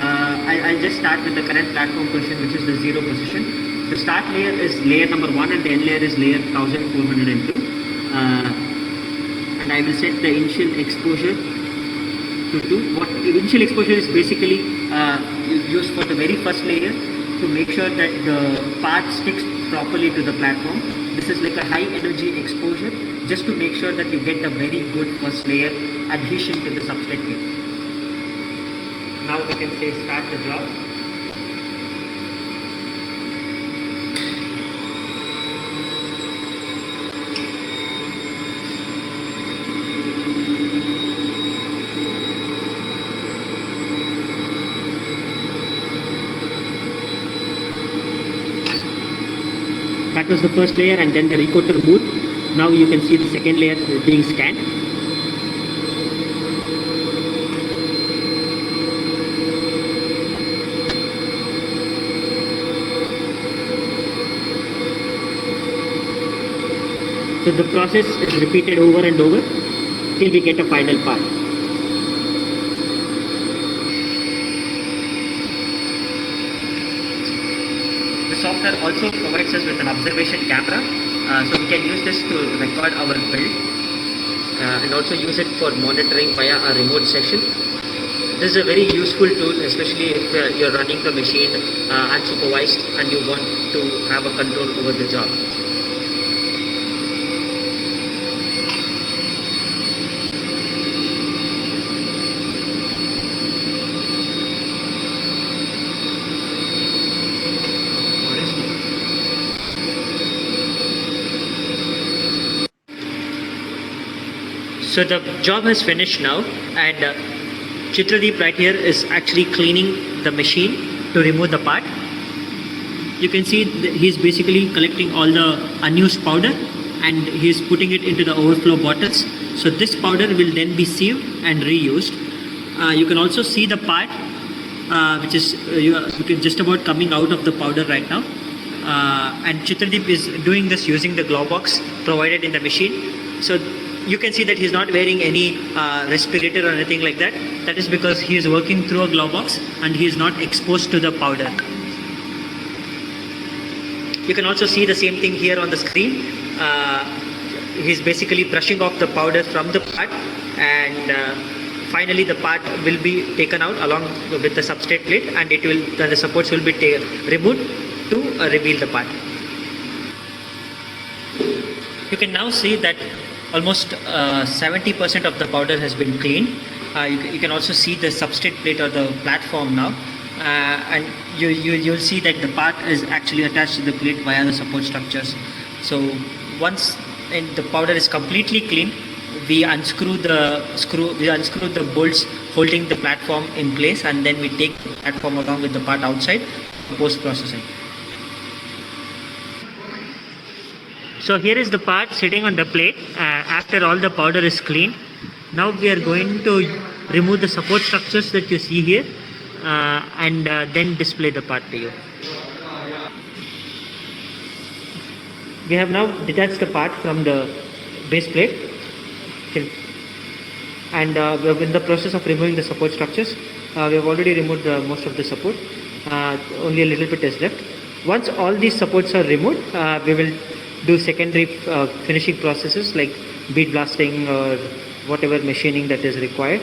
I'll just start with the current platform position, which is the 0 position. The start layer is layer number 1 and the end layer is layer 1402. And I will set the initial exposure to 2. What initial exposure is basically used for the very first layer to make sure that the part sticks properly to the platform. This is like a high energy exposure just to make sure that you get a very good first layer adhesion to the substrate here. Now we can say start the job. that was the first layer, and then the recoater moved. Now you can see the second layer being scanned. So the process is repeated over and over till we get a final part. The software also provides us with an observation camera, so we can use this to record our build and also use it for monitoring via a remote session. This is a very useful tool, especially if you're running the machine unsupervised and you want to have a control over the job. So the job has finished now, and Chitradeep right here is actually cleaning the machine to remove the part. You can see he's basically collecting all the unused powder and he's putting it into the overflow bottles. So this powder will then be sieved and reused. You can also see the part which is you can just about coming out of the powder right now. And Chitradeep is doing this using the glove box provided in the machine. So you can see that he's not wearing any respirator or anything like that. That is because he is working through a glove box and he is not exposed to the powder. You can also see the same thing here on the screen. He's basically brushing off the powder from the part, and finally the part will be taken out along with the substrate plate, and the supports will be removed to reveal the part. You can now see that almost 70% of the powder has been cleaned. You can also see the substrate plate or the platform now, and you'll see that the part is actually attached to the plate via the support structures. So once the powder is completely clean, we unscrew the bolts holding the platform in place, and then we take the platform along with the part outside for post-processing. So here is the part sitting on the plate after all the powder is cleaned. Now we are going to remove the support structures that you see here and then display the part to you. We have now detached the part from the base plate, and we are in the process of removing the support structures. We have already removed most of the support, only a little bit is left. Once all these supports are removed, we will do secondary finishing processes like bead blasting or whatever machining that is required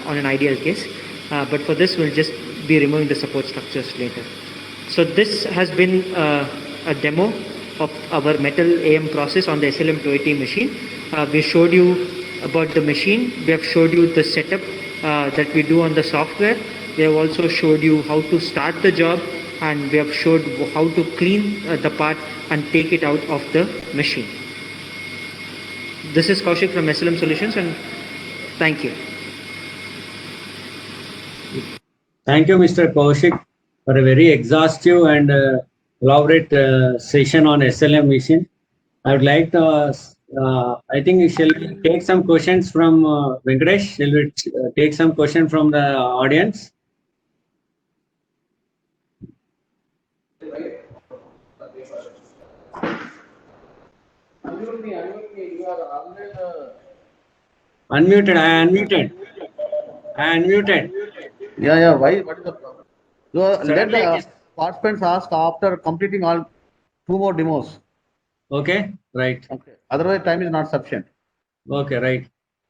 on an ideal case. But for this, we'll just be removing the support structures later. So this has been a demo of our metal AM process on the SLM280 machine. We showed you about the machine. We have showed you the setup that we do on the software. We have also showed you how to start the job, and we have showed how to clean the part and take it out of the machine. This is Kaushik from SLM Solutions, and thank you. Thank you, Mr. Kaushik, for a very exhaustive and elaborate session on SLM machine. I would like to, I think we shall take some questions from Venkatesh. Shall we take some questions from the audience? Unmuted. I unmuted. Yeah. Why? What is the problem? So let the participants ask after completing all 2 more demos. Okay, right. Okay. Otherwise, time is not sufficient. Okay, right.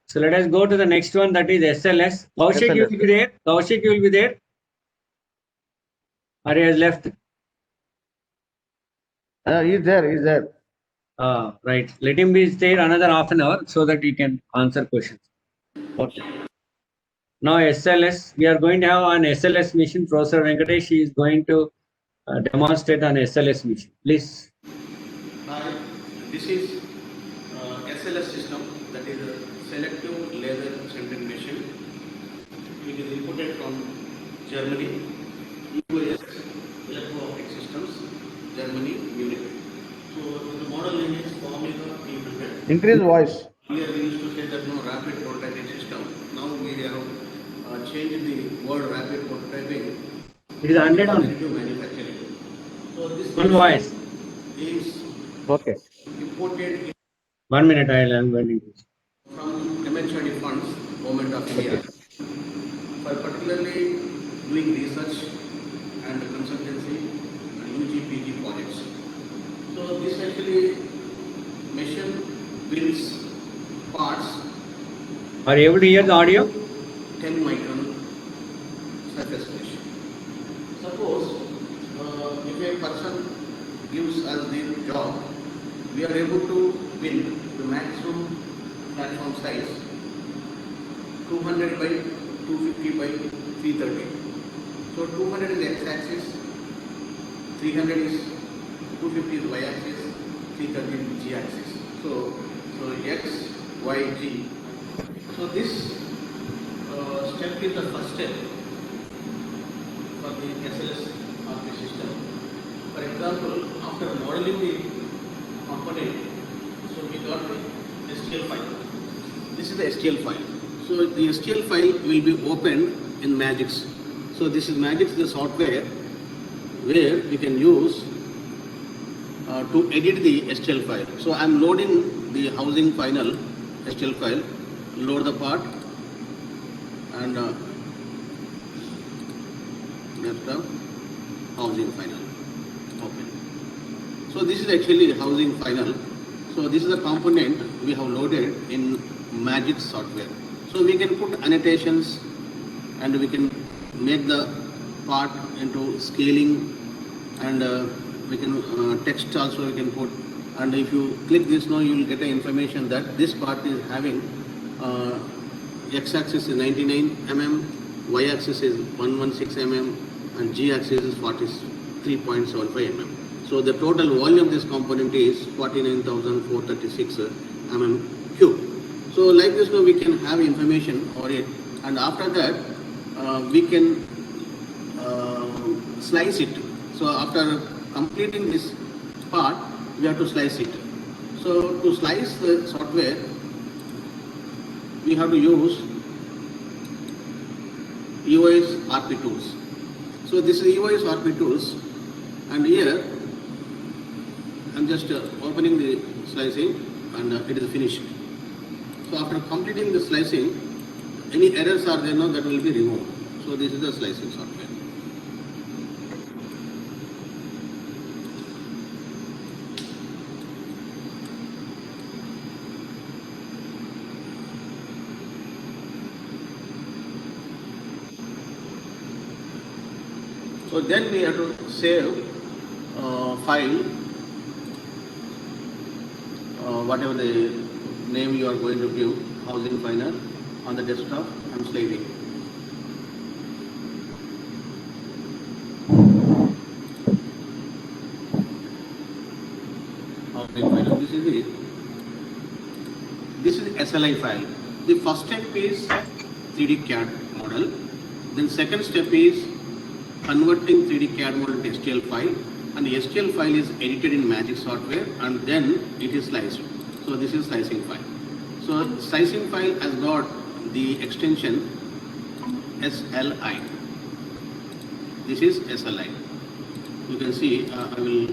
So let us go to the next one, that is SLS. Kaushik, you will be there. Kaushik, you will be there. Or he has left. He's there. Right. Let him be there another half an hour so that he can answer questions. Okay. Now SLS, we are going to have an SLS machine. Professor Venkatesh is going to demonstrate an SLS machine. Please. This is SLS system, that is a selective laser sintering machine. It is imported from Germany, US Electro-Optic Systems, Germany, Munich. So Increase voice. Here we used to say that no rapid prototyping system. Now we have changed the word rapid prototyping. It is 100 on Additive manufacturing. So this full voice. is Okay. imported 1 minute, I'm going to. from MHRD funds, Government of India, for particularly doing research and consultancy and UGPG projects. So this actually machine builds parts Are you able to hear the audio? 10 micron surface finish. Suppose if a person gives us the job, we are able to build the maximum platform size 200 by 250 by 330. So 200 is x-axis, 300 is 250 is y-axis, 330 is g-axis. So x, y, g. So this step is the first step for the SLS RP system. For example, after modeling the component, so we got the STL file. This is the STL file. So the STL file will be opened in Magix. So this is Magix, the software where we can use to edit the STL file. So I'm loading the housing final STL file, load the part, and that's the housing final. Okay. So this is actually the housing final. So this is a component we have loaded in Magix software. So we can put annotations and we can make the part into scaling, and we can text also we can put, and if you click this now you will get the information that this part is having x-axis is 99 mm, y-axis is 116 mm, and g-axis is 43.75 mm. So the total volume of this component is 49,436 mm cube. So like this now we can have information for it, and after that we can slice it. So after completing this part, we have to slice it. So to slice the software, we have to use EOS RP tools. So this is EOS RP tools, and here I'm just opening the slicing, and it is finished. So after completing the slicing, any errors are there now that will be removed. So this is the slicing software. So then we have to save file, whatever the name you are going to give, housing final, on the desktop. I'm slaving. Housing final. This is SLI file. The first step is 3D CAD model. Then second step is converting 3D CAD model to STL file, and the STL file is edited in Magix software, and then it is sliced. So this is slicing file. So slicing file has got the extension SLI. This is SLI. You can see I will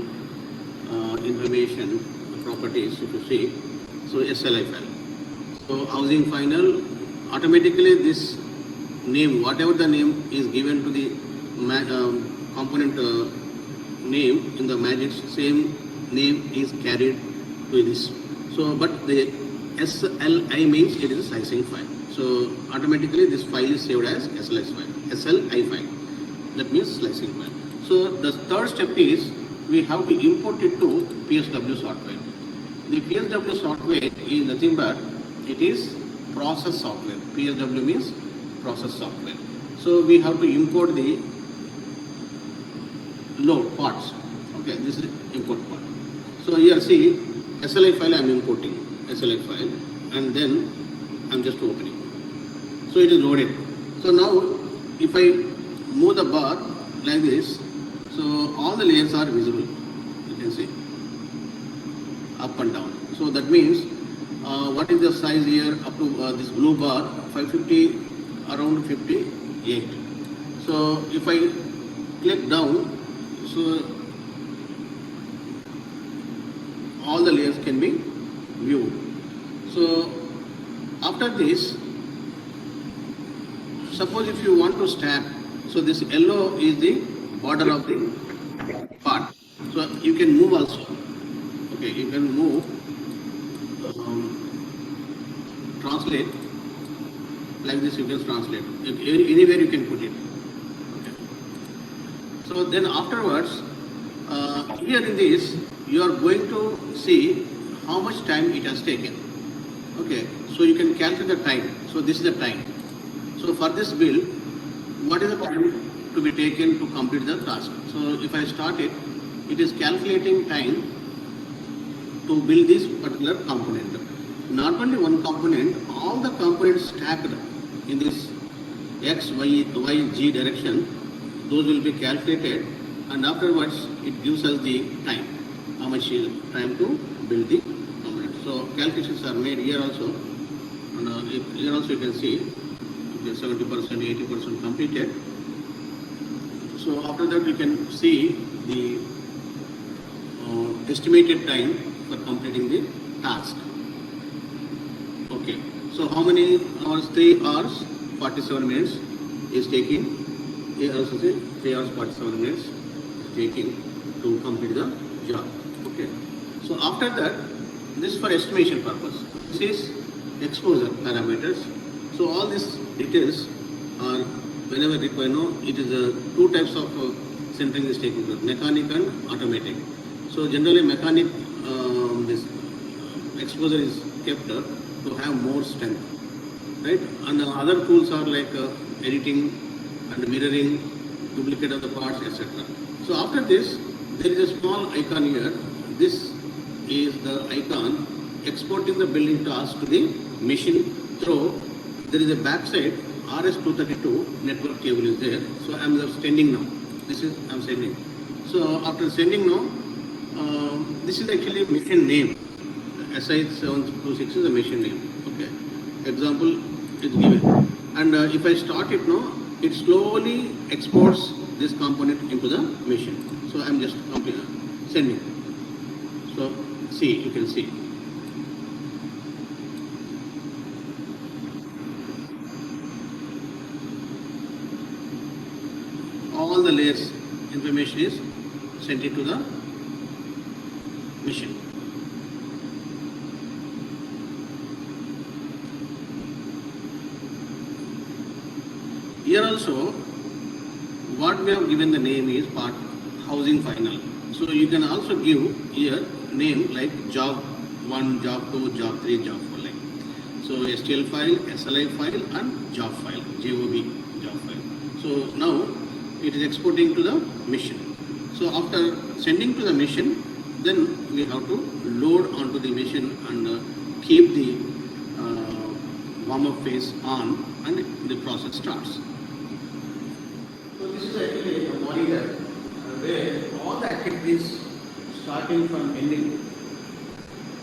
information properties if you see. So SLI file. So housing final, automatically this name, whatever the name is given to the component name in the Magix, same name is carried to this. So but the SLI means it is a slicing file. So automatically this file is saved as SLI file, SLI file. That means slicing file. So the third step is we have to import it to PSW software. The PSW software is nothing but it is process software. PSW means process software. So we have to import the load parts. Okay, this is import part. So here see SLI file I am importing, SLI file, and then I am just opening. So it is loaded. So now if I move the bar like this, so all the layers are visible. You can see up and down. So that means what is the size here up to this blue bar, 550, around 58. So if I click down, so all the layers can be viewed. So after this, suppose if you want to stack, so this yellow is the border of the part. So you can move also. Okay, you can move, translate, like this you can translate. Anywhere you can put it. Okay. So then afterwards, here in this, you are going to see how much time it has taken. Okay, so you can calculate the time. So this is the time. So for this build, what is the time to be taken to complete the task? So if I start it, it is calculating time to build this particular component. Not only one component, all the components stacked in this X, Y, Z direction, those will be calculated, and afterwards it gives us the time, how much is time to build the component. So calculations are made here also, and here also you can see 70%, 80% completed. So after that you can see the estimated time for completing the task. Okay, so how many hours? 3 hours 47 minutes is taking. Here also say 3 hours 47 minutes is taking to complete the job. Okay, so after that, this is for estimation purpose. This is exposure parameters. So all these details are whenever required. No, it is two types of centering is taking place: mechanic and automatic. So generally mechanic, this exposure is kept to have more strength, right? And the other tools are like editing and mirroring, duplicate of the parts, etc. So after this, there is a small icon here. This is the icon exporting the building task to the machine through. There is a backside RS-232 network cable is there. So I am just sending now. This is I am sending. So after sending now, this is actually machine name. SI726 is a machine name. Okay. Example is given. And if I start it now, it slowly exports this component into the machine. So I am just sending. So see, you can see. All the layers information is sent into the machine. Here also, what we have given the name is part housing final. So you can also give here name like job 1, job 2, job 3, job 4 like. So STL file, SLI file and job file, JOB job file. So now it is exporting to the machine. So after sending to the machine, then we have to load onto the machine and keep the warm-up phase on and the process starts. So this is actually a monitor where all the activities starting from ending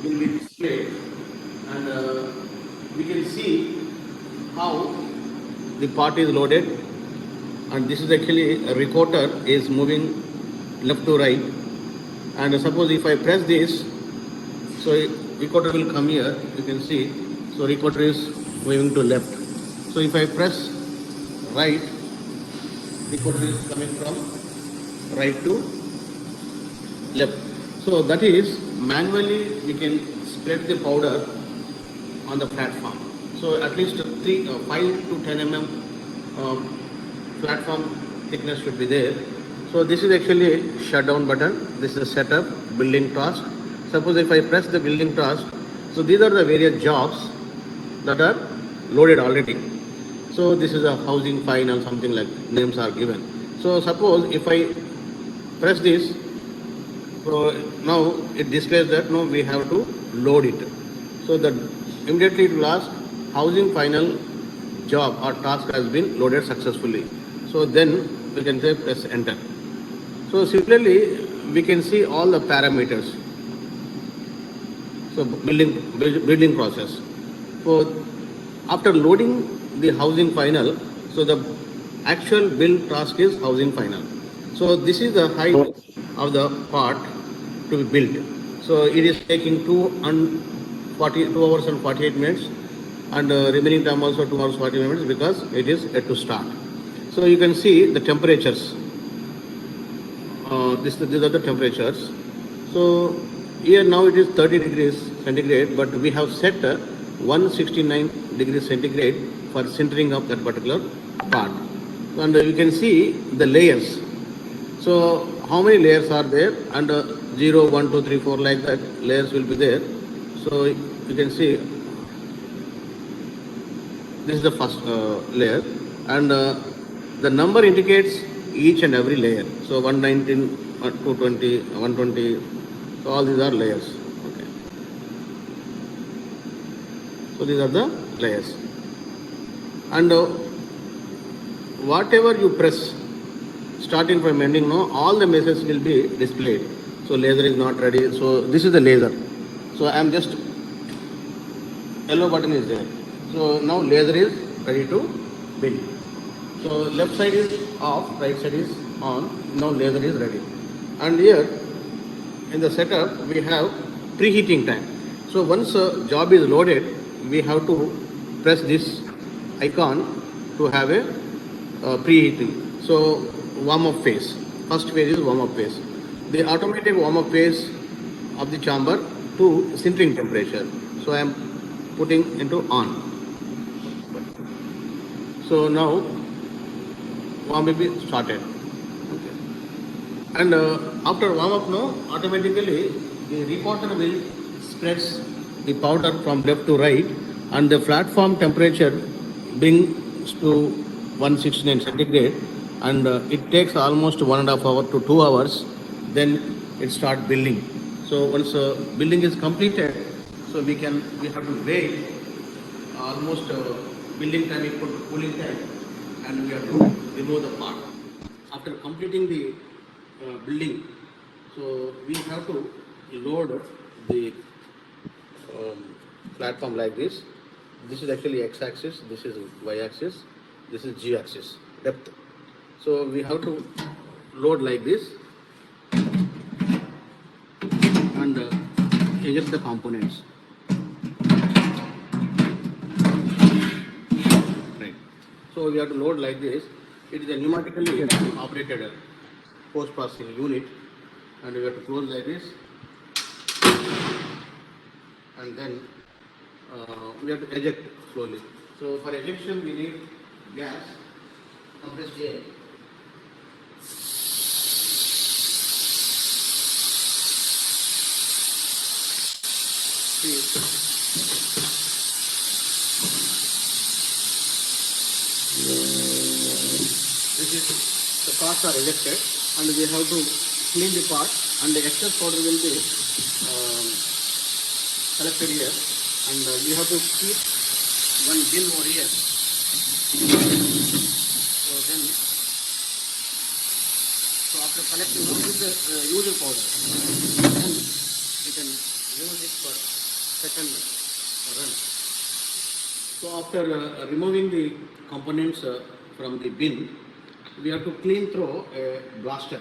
will be displayed, and we can see how the part is loaded. And this is actually a recorder is moving left to right, and suppose if I press this, so recorder will come here, you can see. So recorder is moving to left. So if I press right, recorder is coming from right to left. So that is manually we can spread the powder on the platform. So at least 5 to 10 mm platform thickness should be there. So this is actually shutdown button. This is setup, building task. Suppose if I press the building task, so these are the various jobs that are loaded already. So this is a housing file or something like names are given. So suppose if I press this, so now it displays that no, we have to load it. So that immediately it will ask housing final job or task has been loaded successfully. So then we can say press enter. So similarly, we can see all the parameters. So building process. So after loading the housing final, so the actual build task is housing final. So this is the height of the part to be built. So it is taking 2 hours and 48 minutes, and remaining time also 2 hours 40 minutes because it is yet to start. So you can see the temperatures. These are the temperatures. So here now it is 30 degrees centigrade, but we have set 169 degrees centigrade for sintering of that particular part. And you can see the layers. So how many layers are there? And 0, 1, 2, 3, 4 like that layers will be there. So you can see this is the first layer, and the number indicates each and every layer. So 119, 220, 120. So all these are layers. Okay. So these are the layers, and whatever you press, starting from ending, no, all the messages will be displayed. So laser is not ready. So this is the laser. So I am just yellow button is there. So now laser is ready to build. So left side is off, right side is on. Now laser is ready. And here in the setup we have preheating time. So once a job is loaded, we have to press this icon to have a preheating. So warm up phase. First phase is warm up phase. The automatic warm up phase of the chamber to sintering temperature. So I am putting into on. So now warm will be started. Okay. And after warm up now, automatically the reporter will spreads the powder from left to right, and the platform temperature brings to 169 centigrade, and it takes almost 1.5 hours to 2 hours. Then it start building. So once building is completed, so we have to wait almost building time equal to cooling time, and we have to remove the part. After completing the building, so we have to load the platform like this. This is actually x-axis, this is y-axis, this is g-axis, depth. So we have to load like this and eject the components. Right. So we have to load like this. It is a pneumatically operated post-processing unit, and we have to close like this, and then we have to eject slowly. So for ejection we need gas, compressed air. See, this is the parts are ejected, and we have to clean the part, and the excess powder will be collected here, and we have to keep one bin over here. So then, so after collecting, this is the usual powder, then we can use it for second run. So after removing the components from the bin, we have to clean through a blaster.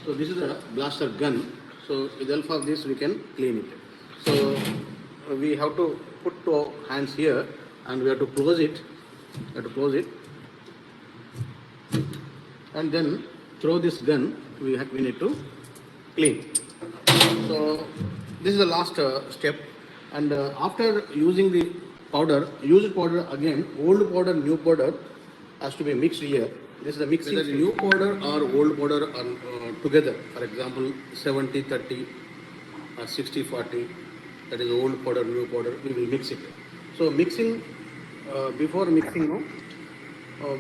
So this is a blaster gun. So with the help of this we can clean it. So we have to put 2 hands here, and we have to close it. And then throw this gun. We need to clean. So this is the last step. And after using the powder, used powder again, old powder, new powder has to be mixed here. This is the mixing. Whether new powder or old powder are together. For example, 70-30 or 60-40. That is old powder, new powder. We will mix it. So mixing, before mixing,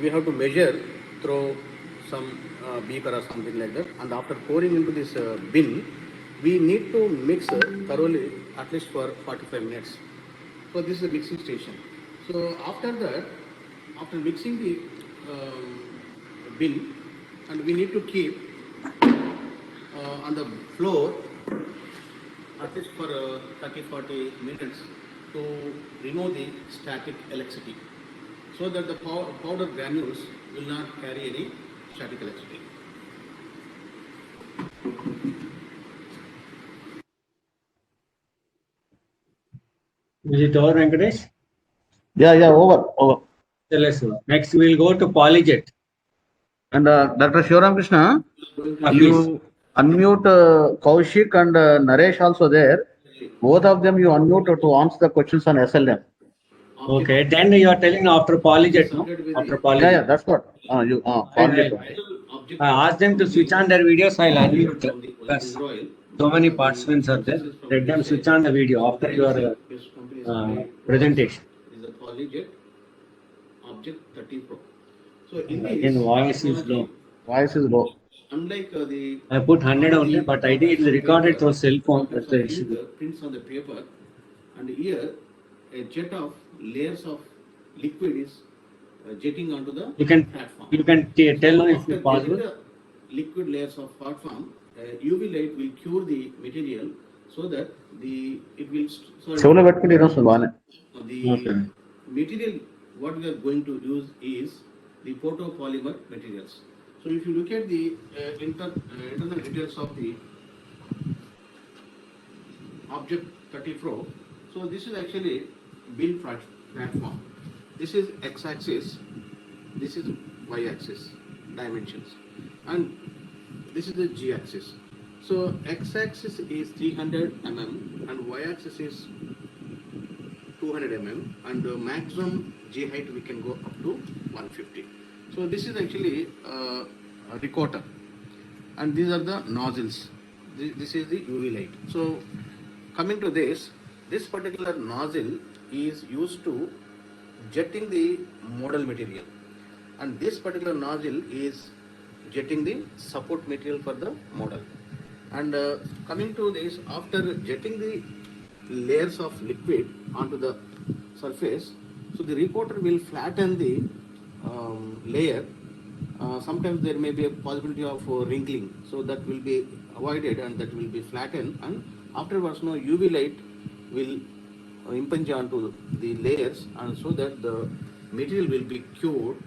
we have to measure through some beaker or something like that. And after pouring into this bin, we need to mix thoroughly at least for 45 minutes. So this is the mixing station. So after that, after mixing the bin, and we need to keep on the floor at least for 30-40 minutes to remove the static electricity, so that the powder granules will not carry any static electricity. Is it over, Venkatesh? Yeah, over. Next, we'll go to Polyjet. And Dr. Shivaram Krishna, Please. you unmute Kaushik and Naresh also there. Both of them you unmute to answer the questions on SLM. Okay, then you are telling after Polyjet, no? After Polyjet. Yeah, that's what. Polyjet. I ask them to switch on their videos. I'll unmute them. Because so many participants are there. Let them switch on the video after your presentation. Is the Polyjet Object 30 Pro. So In voice is low. Voice is low. Unlike the I put 100 only, but I think it is recorded through cell phone. That's the issue. prints on the paper, and here a jet of layers of liquid is jetting onto the You can tell if After it's possible. getting the liquid layers of platform, UV light will cure the material so that it will చెవులో పెట్టుకుని ఈరోజు బాగానే. the material what we are going to use is the photopolymer materials. So if you look at the internal details of the Object 30 Pro, so this is actually build platform. This is x-axis, this is y-axis dimensions, and this is the g-axis. So x-axis is 300 mm and y-axis is 200 mm, and the maximum G height we can go up to 150. So this is actually a recorder, and these are the nozzles. This is the UV light. So coming to this particular nozzle is used to jetting the model material, and this particular nozzle is jetting the support material for the model. And coming to this, after jetting the layers of liquid onto the surface, so the recorder will flatten the layer. Sometimes there may be a possibility of wrinkling, so that will be avoided and that will be flattened, and afterwards no UV light will impinge onto the layers, and so that the material will be cured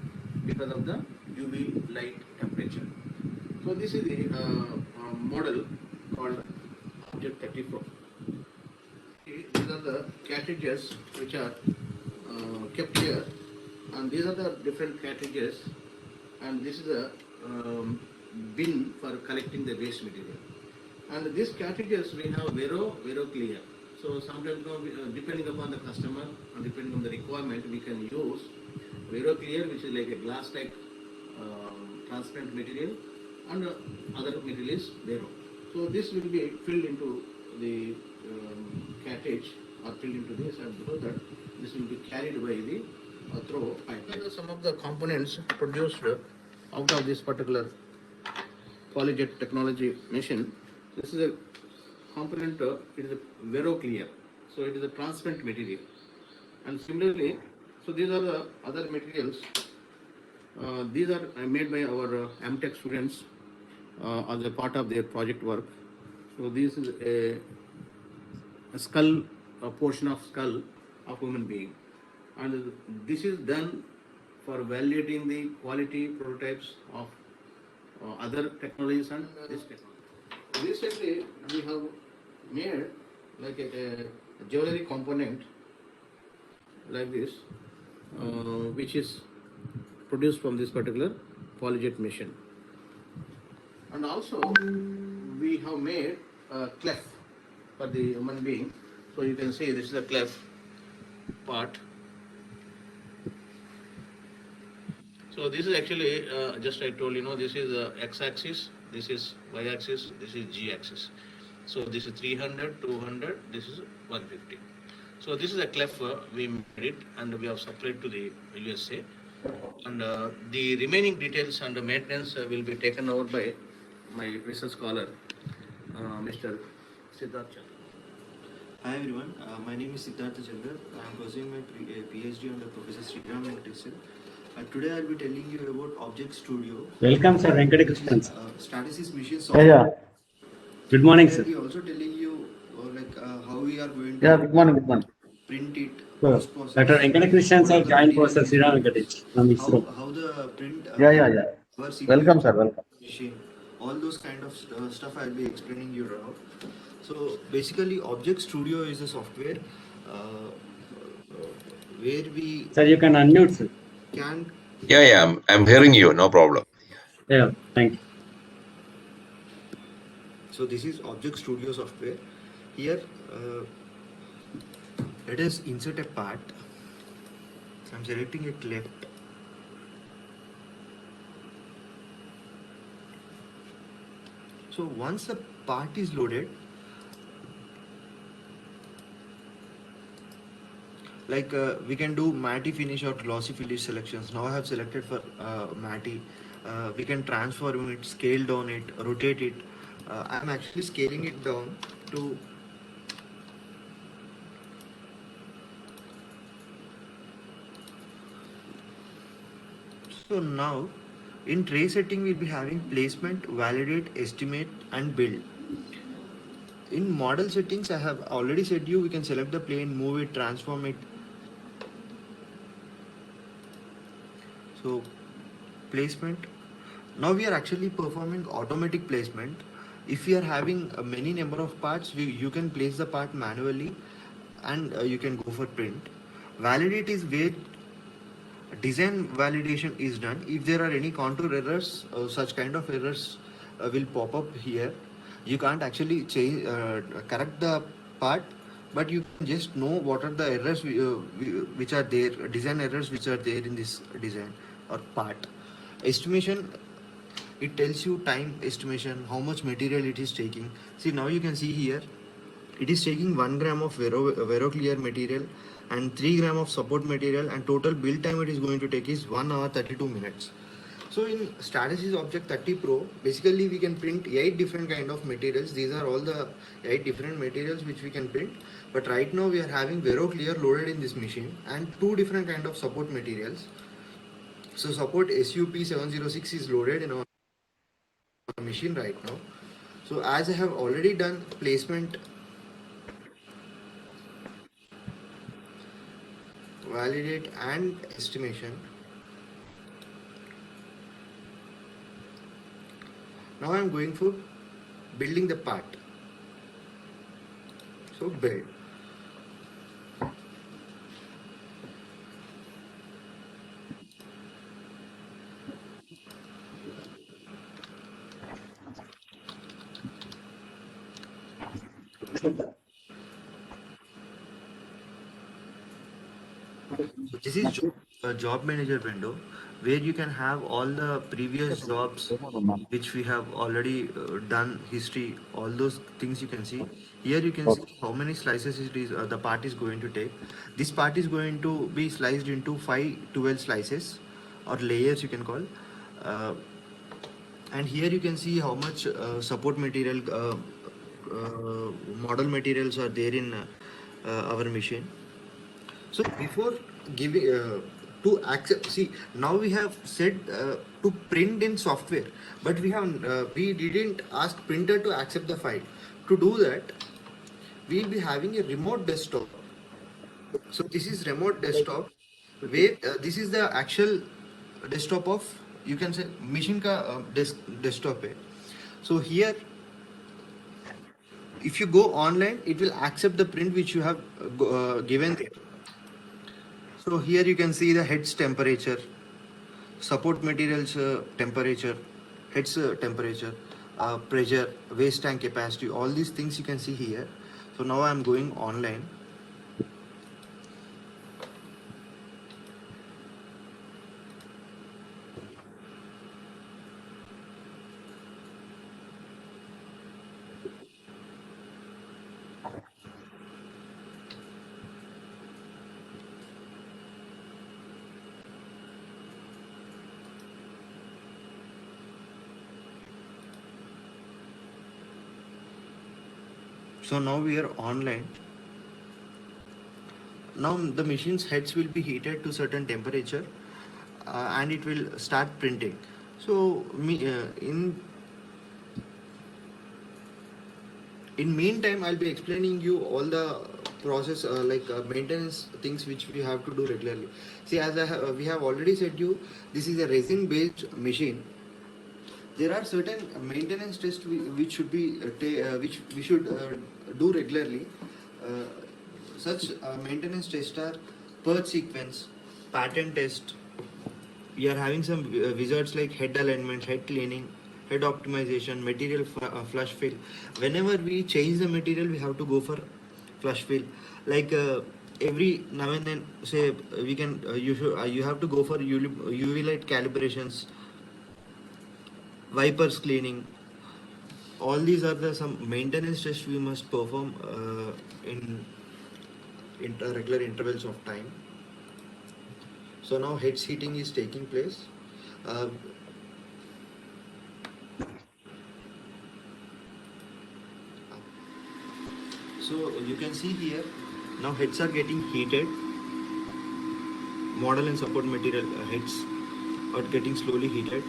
because of the UV light temperature. So this is the model called Object 30 Pro. These are the cartridges which are kept here, and these are the different cartridges, and this is a bin for collecting the waste material. And these cartridges we have Vero Clear. So sometimes depending upon the customer and depending on the requirement, we can use Vero Clear, which is like a glass type transparent material, and other material is Vero. So this will be filled into the cartridge or filled into this, and so that this will be carried by the throw pipe. Some of the components produced out of this particular Polyjet technology machine. This is a component, it is a Vero Clear, so it is a transparent material. And similarly, so these are the other materials. These are made by our MTech students as a part of their project work. So this is a skull, a portion of skull of human being, and this is done for validating the quality prototypes of other technologies and this technology. Recently, we have made like a jewelry component like this, which is produced from this particular Polyjet machine. And also, we have made a clef for the human being. So you can see this is the clef part. So this is actually, just I told you, this is x-axis, this is y-axis, this is g-axis. So this is 300, 200, this is 150. So this is a clef we made it, and we have supplied to the USA. And the remaining details and the maintenance will be taken over by my research scholar, Mr. Siddharth Chandra. Hi everyone, my name is Siddharth Chandra. I am pursuing my PhD under Professor Sriram Venkateswar. Today I will be telling you about Object Studio. Welcome, sir. Venkatakrishnan. Stratasys machine software. Yeah. Good morning, I sir. will be also telling you like we are going to Yeah, good morning, good morning. print it. So, post-process, Dr. Venkata Krishnan what sir are the joined materials Professor Sriram used, Venkatich from ISRO. how the print Yeah. our CPU Welcome, sir, welcome. machine, all those kind of stuff I'll be explaining you now. So basically, Object Studio is a software where we Sir, you can unmute, sir. can. Yeah, I'm hearing you, no problem. Yeah, thank you. So this is Object Studio software. Here, let us insert a part. So I'm selecting it left. So once the part is loaded, like we can do matte finish or glossy finish selections. Now I have selected for matte. We can transform it, scale down it, rotate it. I'm actually scaling it down to so now in tray setting we'll be having placement, validate, estimate and build. In model settings I have already said you we can select the plane, move it, transform it. So placement. Now we are actually performing automatic placement. If we are having a many number of parts, you can place the part manually and you can go for print. Validate is where design validation is done. If there are any contour errors, such kind of errors will pop up here. You can't actually change, correct the part, but you can just know what are the errors which are there, design errors which are there in this design or part. Estimation, it tells you time estimation, how much material it is taking. See, now you can see here, it is taking 1 gram of Veroclear material and 3 gram of support material, and total build time it is going to take is 1 hour 32 minutes. So in Stratasys Object 30 Pro, basically we can print 8 different kind of materials. These are all the 8 different materials which we can print. But right now we are having Veroclear loaded in this machine and 2 different kind of support materials. So support SUP706 is loaded in our machine right now. So as I have already done placement, validate and estimation, now I am going for building the part. So build. So this is a job manager window where you can have all the previous jobs which we have already done, history, all those things you can see. Here you can see how many slices it is the part is going to take. This part is going to be sliced into 12 slices or layers you can call. And here you can see how much support material, model materials are there in our machine. So before giving to accept, see now we have said to print in software, but we didn't ask printer to accept the file. To do that, we'll be having a remote desktop. So this is remote desktop where this is the actual desktop of, you can say, machine ka desktop hai. So here if you go online, it will accept the print which you have given there. So here you can see the heads temperature, support materials temperature, heads temperature, pressure, waste tank capacity, all these things you can see here. So now I am going online. So now we are online. Now the machine's heads will be heated to certain temperature and it will start printing. So In meantime, I'll be explaining you all the process maintenance things which we have to do regularly. See, as we have already said you, this is a resin based machine. There are certain maintenance tests which should be which we should do regularly. Uh, Such maintenance tests are purge sequence, pattern test. We are having some wizards like head alignment, head cleaning, head optimization, material flush fill. Whenever we change the material, we have to go for flush fill. Like every now and then, say we can you have to go for UV light calibrations, wipers cleaning. All these are the some maintenance tests we must perform in regular intervals of time. So now head seating is taking place. Uh, so you can see here, now heads are getting heated. Model and support material heads are getting slowly heated.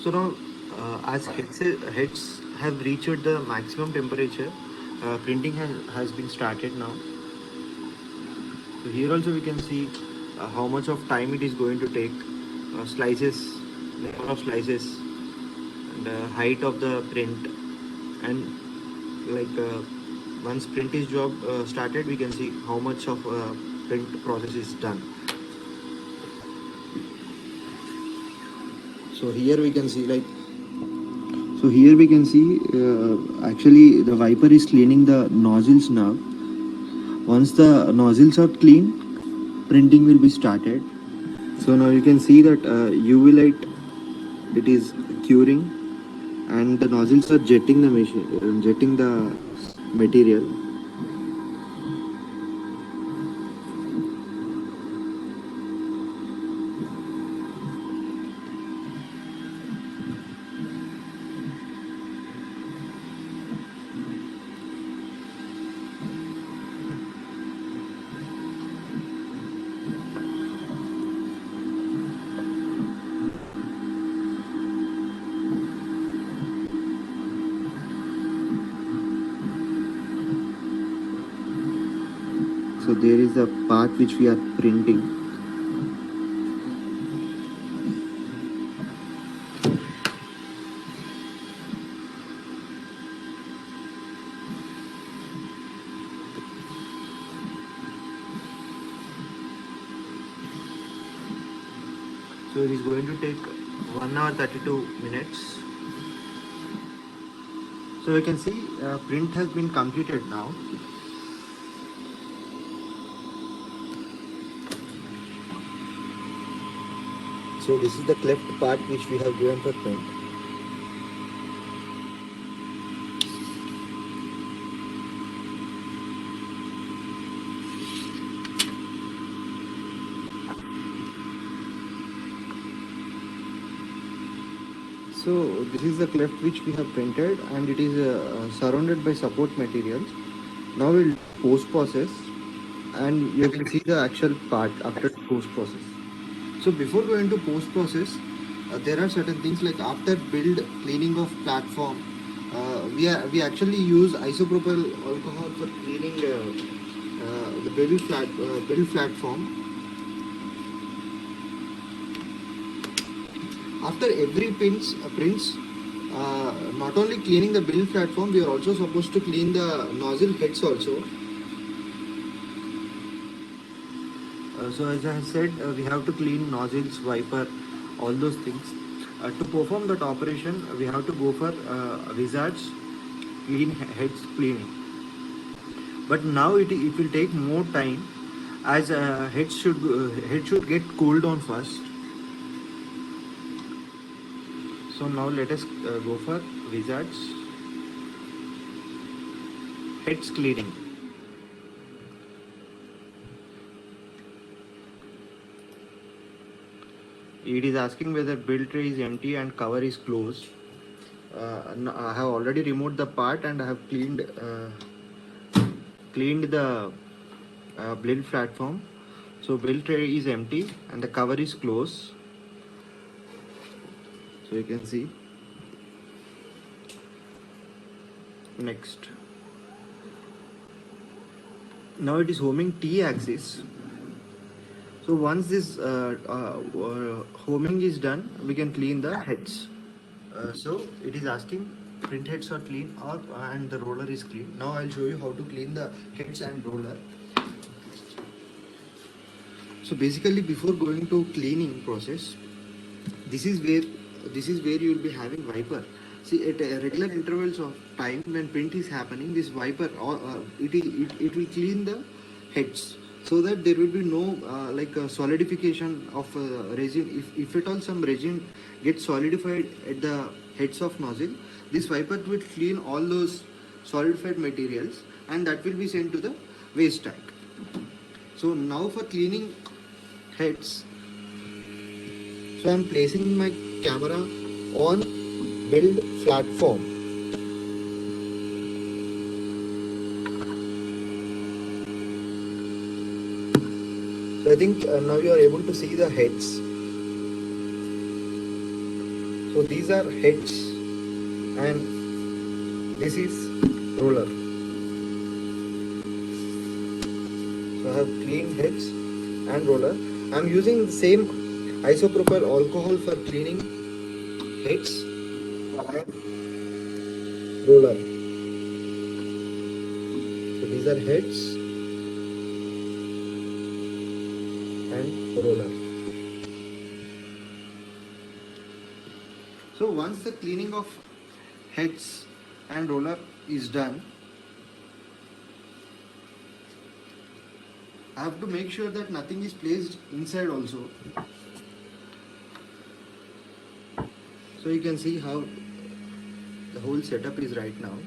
So now as heads have reached the maximum temperature, printing has been started now. So here also we can see how much of time it is going to take, slices, number of slices, and height of the print, and once print is job started, we can see how much of print process is done. So here we can see actually the wiper is cleaning the nozzles now. Once the nozzles are clean, printing will be started. So now you can see that UV light, it is curing, and the nozzles are jetting the material. So there is a part which we are printing. So it is going to take 1 hour 32 minutes. So you can see print has been completed now. So this is the cleft part which we have given for print. So this is the cleft which we have printed, and it is surrounded by support materials. Now we'll post process, and you can see the actual part after post process. So before going to post process, there are certain things like after build cleaning of platform, we actually use isopropyl alcohol for cleaning the build platform. After every prints, not only cleaning the build platform, we are also supposed to clean the nozzle heads also. So as I said, we have to clean nozzles, wiper, all those things. To perform that operation, we have to go for wizards, clean heads cleaning. But now it will take more time, as head should get cooled down first. So now let us go for wizards, heads cleaning. It is asking whether build tray is empty and cover is closed. I have already removed the part, and I have cleaned the build platform. So build tray is empty and the cover is closed. So you can see Next. Now it is homing T axis. So once this homing is done, we can clean the heads. So it is asking print heads are clean or and the roller is clean. Now I'll show you how to clean the heads and roller. So basically before going to cleaning process, this is where you will be having wiper. See, at regular intervals of time when print is happening, this wiper it will clean the heads so that there will be no solidification of resin. If at all some resin gets solidified at the heads of nozzle, this wiper will clean all those solidified materials and that will be sent to the waste tank. So now for cleaning heads, so I am placing my camera on build platform. So I think now you are able to see the heads. So these are heads and this is roller. So I have cleaned heads and roller. I am using the same isopropyl alcohol for cleaning heads and roller. So these are heads and roller. So once the cleaning of heads and roller is done, I have to make sure that nothing is placed inside also. So you can see how the whole setup is right now.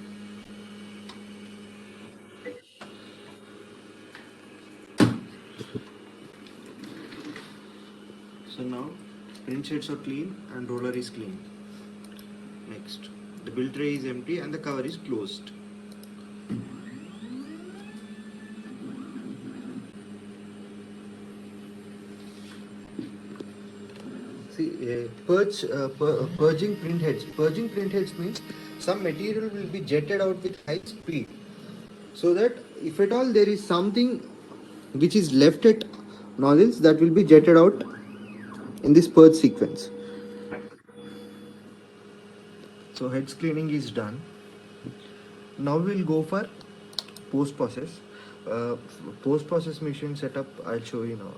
So now print sheets are clean and roller is clean. Next, the build tray is empty and the cover is closed. See, purging print heads. Purging print heads means some material will be jetted out with high speed, so that if at all there is something which is left at nozzles, that will be jetted out in this purge sequence. So heads cleaning is done. Now we will go for post process. Post process machine setup I'll show you now.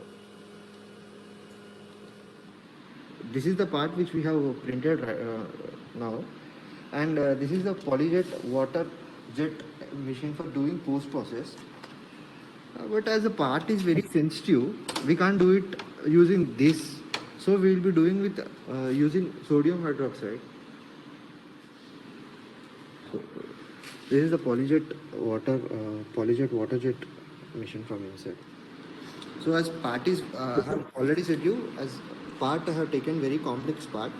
This is the part which we have printed now, and this is the polyjet water jet machine for doing post process. But as the part is very sensitive, we can't do it using this, so we will be doing with using sodium hydroxide. So this is the polyjet water jet machine from inside. So as part is I have already said you, as part I have taken very complex part.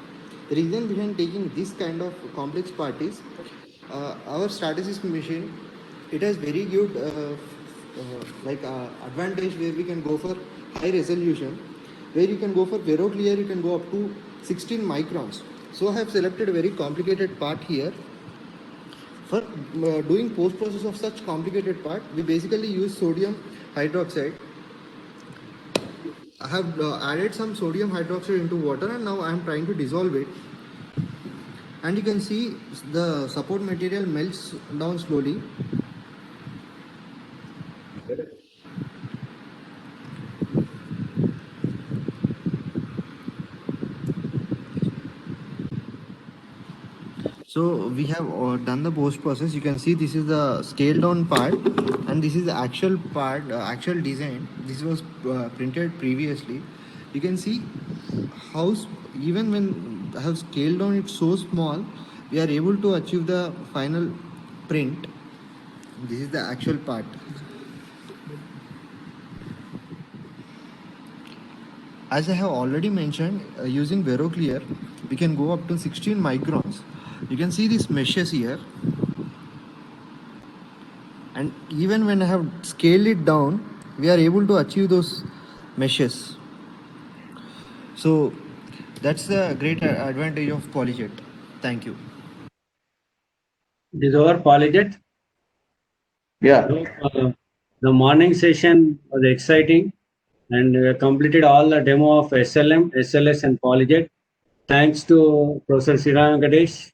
The reason behind taking this kind of complex part is our Stratasys machine, it has very good advantage where we can go for high resolution, where you can go for Vero Clear, you can go up to 16 microns. So I have selected a very complicated part here. For doing post process of such complicated part, we basically use sodium hydroxide. I have added some sodium hydroxide into water and now I am trying to dissolve it. And you can see the support material melts down slowly. So we have done the post process. You can see this is the scaled down part and this is the actual part, actual design. This was printed previously. You can see how even when I have scaled down it so small, we are able to achieve the final print. This is the actual part. As I have already mentioned, using Vero Clear, we can go up to 16 microns. You can see these meshes here, and even when I have scaled it down, we are able to achieve those meshes. So that's the great advantage of PolyJet. Thank you. It is over, Polyjet. Yeah. So, the morning session was exciting, and we have completed all the demo of SLM, SLS, and Polyjet. Thanks to Professor Sriram Ganesh,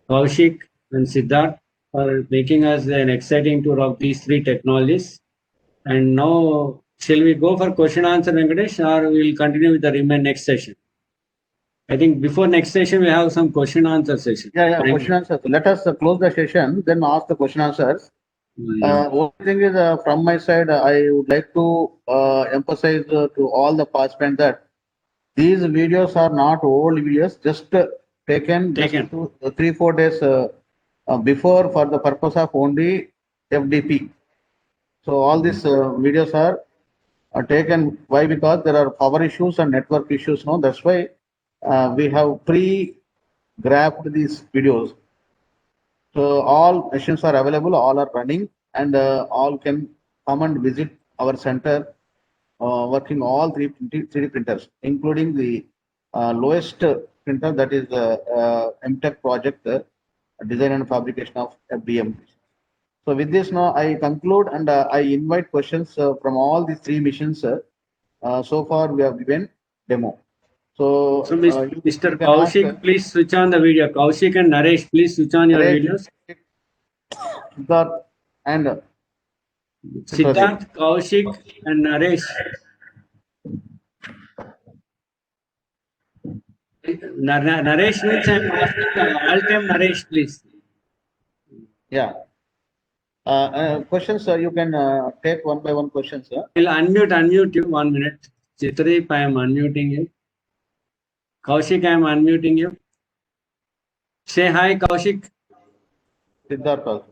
Kaushik, and Siddharth for making us an exciting tour of these three technologies. And now, shall we go for question answer, Venkatesh, or we will continue with the remain next session? I think before next session, we have some question answer session. Yeah, question answers. Let us close the session, then ask the question answers. One thing is, from my side, I would like to emphasize to all the participants that these videos are not old videos, just taken just 3-4 days before for the purpose of only FDP. So all these videos are taken. Why? Because there are power issues and network issues. No, that's why we have pre-graphed these videos. So all machines are available, all are running, and all can come and visit our center, working all 3D printers, including the lowest printer, that is MTech project, design and fabrication of FDM. So with this now I conclude, and I invite questions from all these three missions. So far we have given demo. So, Mr. Kaushik, please switch on the video. Kaushik and Naresh, please switch on your videos. Siddharth and Siddharth, Kaushik, and Naresh. Naresh means I'm asking all-time Naresh, please. Yeah. Questions, you can take one by one questions, sir. I'll unmute you 1 minute. Chitradeep, I am unmuting you. Kaushik, I am unmuting you. Say hi, Kaushik. Siddharth also.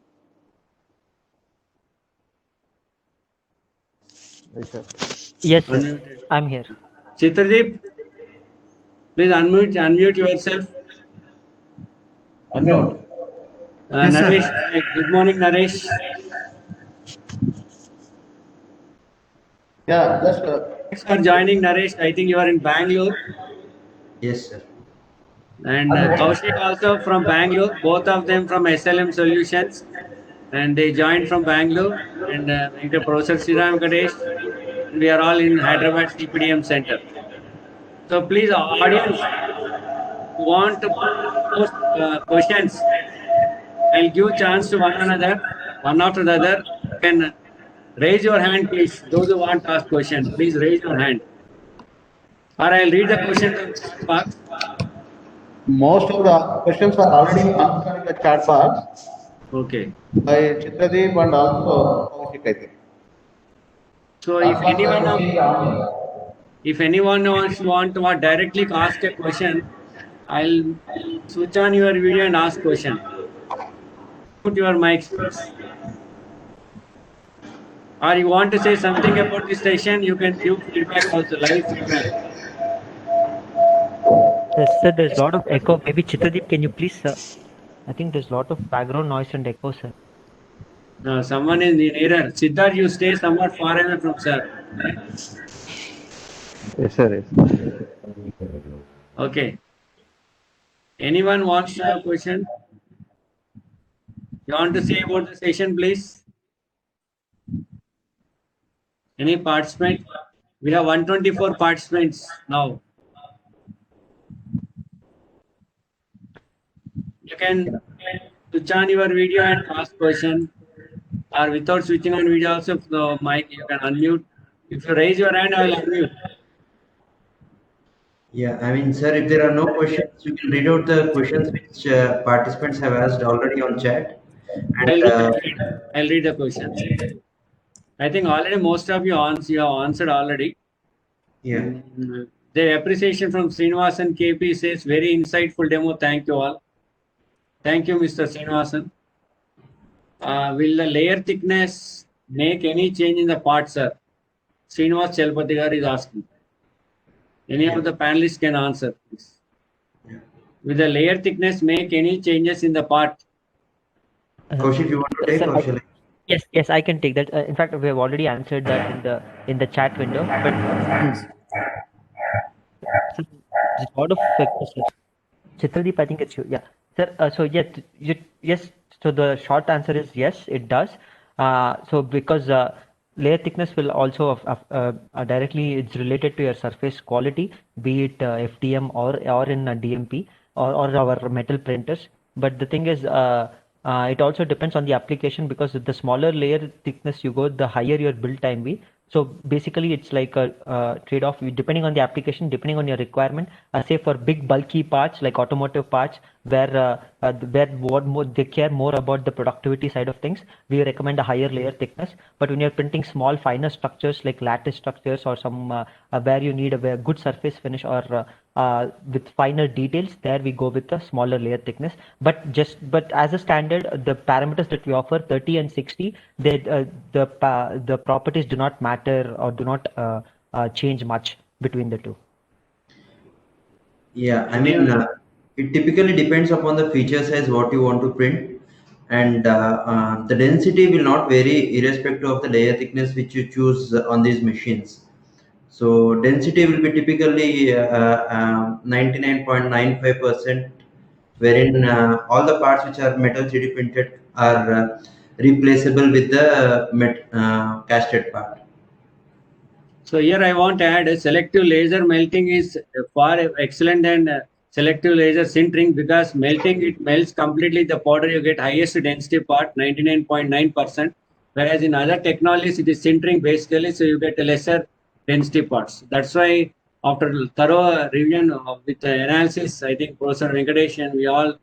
Yes, sir. I'm here. Chitradeep, please unmute yourself. Unmute. Yes, sir. Naresh, good morning, Naresh. Yeah, just Thanks for joining, Naresh. I think you are in Bangalore. Yes, sir. And Kaushik also from Bangalore, both of them from SLM Solutions. And they joined from Bangalore. And Professor Sriram Ganesh. We are all in Hyderabad CPDM Center. So please, audience, who want to post questions, I'll give chance to one another, one after the other. You can raise your hand, please. Those who want to ask questions, please raise your hand. Or I'll read the question from chat box. most of the questions are already answered in the chat box. Okay. By Chitradeep and also Kaushik, I think. So if anyone want to directly ask a question, I'll switch on your video and ask question. Put your mics, please. Or you want to say something about this session, you can give feedback also, live feedback. Sir, there's a lot of echo. Maybe Chitradeep, can you please, sir? I think there's a lot of background noise and echo, sir. No, someone is nearer. Siddharth, you stay somewhat far away from sir. Yes, sir. Yes. Okay. Anyone wants to have a question? You want to say about the session, please? Any participant? We have 124 participants now. You can switch on your video and ask question, or without switching on video also, the mic you can unmute. If you raise your hand, I will unmute. Yeah, I mean, sir, if there are no questions, you can read out the questions which participants have asked already on chat. And, I'll read the questions. I think already most of you have answered already. Yeah. The appreciation from Srinivasan KP says, very insightful demo. Thank you all. Thank you, Mr. Srinivasan. Will the layer thickness make any change in the part, sir? Srinivas Chelpatigar is asking. Any of the panelists can answer, please. Will the layer thickness make any changes in the part? Kaushik, you want to take or shall I? Yes, I can take that. In fact, we have already answered that in the chat window. But so, there's a lot of Chitradeep, I think it's you. Yeah, sir. So yes, So the short answer is yes, it does. So because layer thickness will also directly it's related to your surface quality, be it FDM or in DMP or our metal printers. But the thing is, it also depends on the application, because the smaller layer thickness you go, the higher your build time be. So basically, it's like a trade-off depending on the application, depending on your requirement. Say for big bulky parts like automotive parts, where what more they care more about the productivity side of things, we recommend a higher layer thickness. But when you're printing small, finer structures like lattice structures or some where you need a good surface finish or with finer details, there we go with a smaller layer thickness. But as a standard, the parameters that we offer, 30 and 60, the properties do not matter or do not change much between the two. Yeah, I mean, it typically depends upon the feature size what you want to print, and the density will not vary irrespective of the layer thickness which you choose on these machines. So density will be typically 99.95%, wherein all the parts which are metal 3D printed are replaceable with the casted part. So here I want to add selective laser melting is far excellent than selective laser sintering, because melting, it melts completely the powder, you get highest density part 99.9%, whereas in other technologies it is sintering basically, so you get a lesser density parts. That's why after thorough revision with the analysis, I think Professor Venkatesh and we all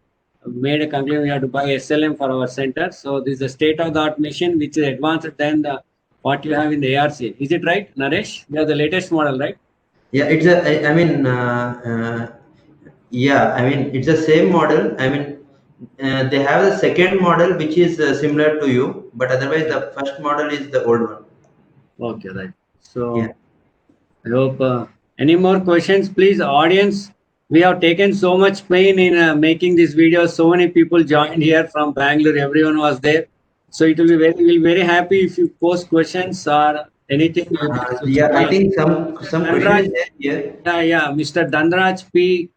made a conclusion we have to buy SLM for our center. So this is a state-of-the-art machine which is advanced than what you have in the ARC. Is it right, Naresh? You have the latest model, right? Yeah, it's a. I mean, yeah, I mean it's the same model. I mean, they have the second model which is similar to you, but otherwise the first model is the old one. Okay, right. So Yeah. I hope any more questions, please, audience. We have taken so much pain in making this video. So many people joined here from Bangalore. Everyone was there. So it will be we'll be very happy if you post questions or anything. Yeah, I think some question is there here. Yeah, Mr. Dhanraj P.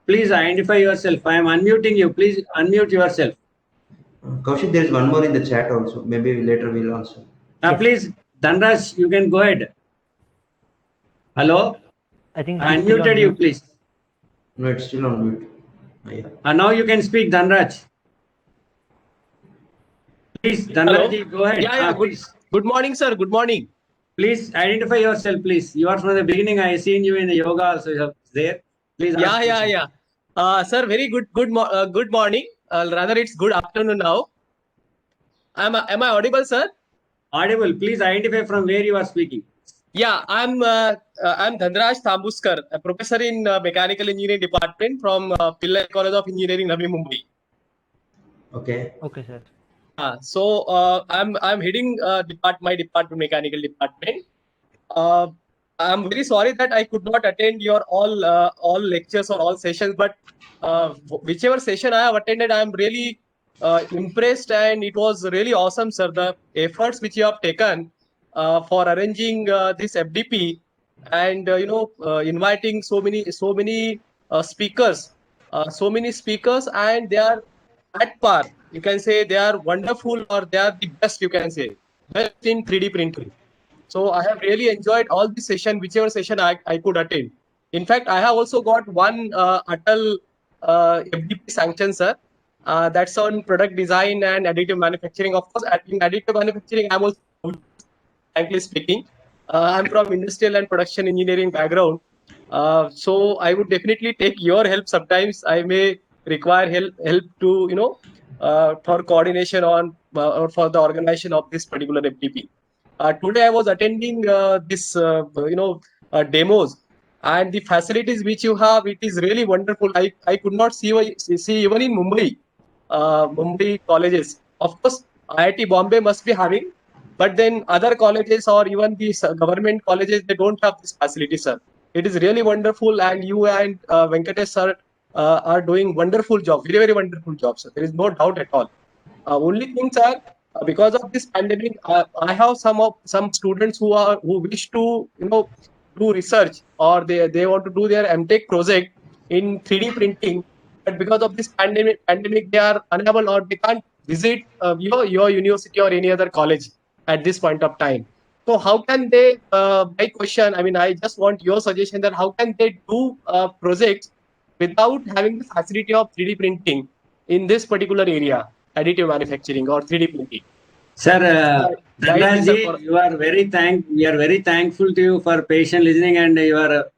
Please identify yourself. I am unmuting you. Please unmute yourself. Kaushik, there is one more in the chat also. Maybe later we'll answer. Please, Dhanraj, you can go ahead. Hello? I think I unmuted you, please. No, it's still on mute. Yeah. Now you can speak, Dhanraj. Please, Dhanraj, go ahead. Good morning, sir. Good morning. Please identify yourself, please. You are from the beginning. I seen you in the yoga also. You are there. Please. Yeah. Sir, very good morning. Rather, it's good afternoon now. Am I audible, sir? Audible. Please identify from where you are speaking. Yeah, I'm Dhanraj Tambuskar, a professor in Mechanical Engineering Department from Pillai College of Engineering, Navi Mumbai. Okay. Okay, sir. So I'm heading my department, Mechanical Department. I'm very sorry that I could not attend your all lectures or all sessions, but whichever session I have attended, I am really impressed, and it was really awesome, sir. The efforts which you have taken for arranging this FDP, and inviting so many speakers, and they are at par. You can say they are wonderful, or they are the best. You can say best in 3D printing. So I have really enjoyed all the session, whichever session I could attend. In fact, I have also got one Atal FDP sanction, sir. That's on product design and additive manufacturing. Of course, in additive manufacturing, I'm also, frankly speaking, I'm from industrial and production engineering background. So I would definitely take your help. Sometimes I may require help to, for coordination on or for the organization of this particular FDP. Today I was attending this, demos, and the facilities which you have, it is really wonderful. I could not see even in Mumbai colleges. Of course, IIT Bombay must be having, but then other colleges or even these government colleges, they don't have this facility, sir. It is really wonderful, and you and Venkatesh sir are doing wonderful job, very, very wonderful job, sir. There is no doubt at all. Only things are, because of this pandemic, I have some students who wish to do research, or they want to do their MTech project in 3D printing. but because of this pandemic, they are unable or they can't visit your university or any other college at this point of time. So how can they? My question. I mean, I just want your suggestion that how can they do projects without having the facility of 3D printing in this particular area, additive manufacturing or 3D printing. Sir, Right, sir, Dhanrajji, we are very thankful to you for patient listening and your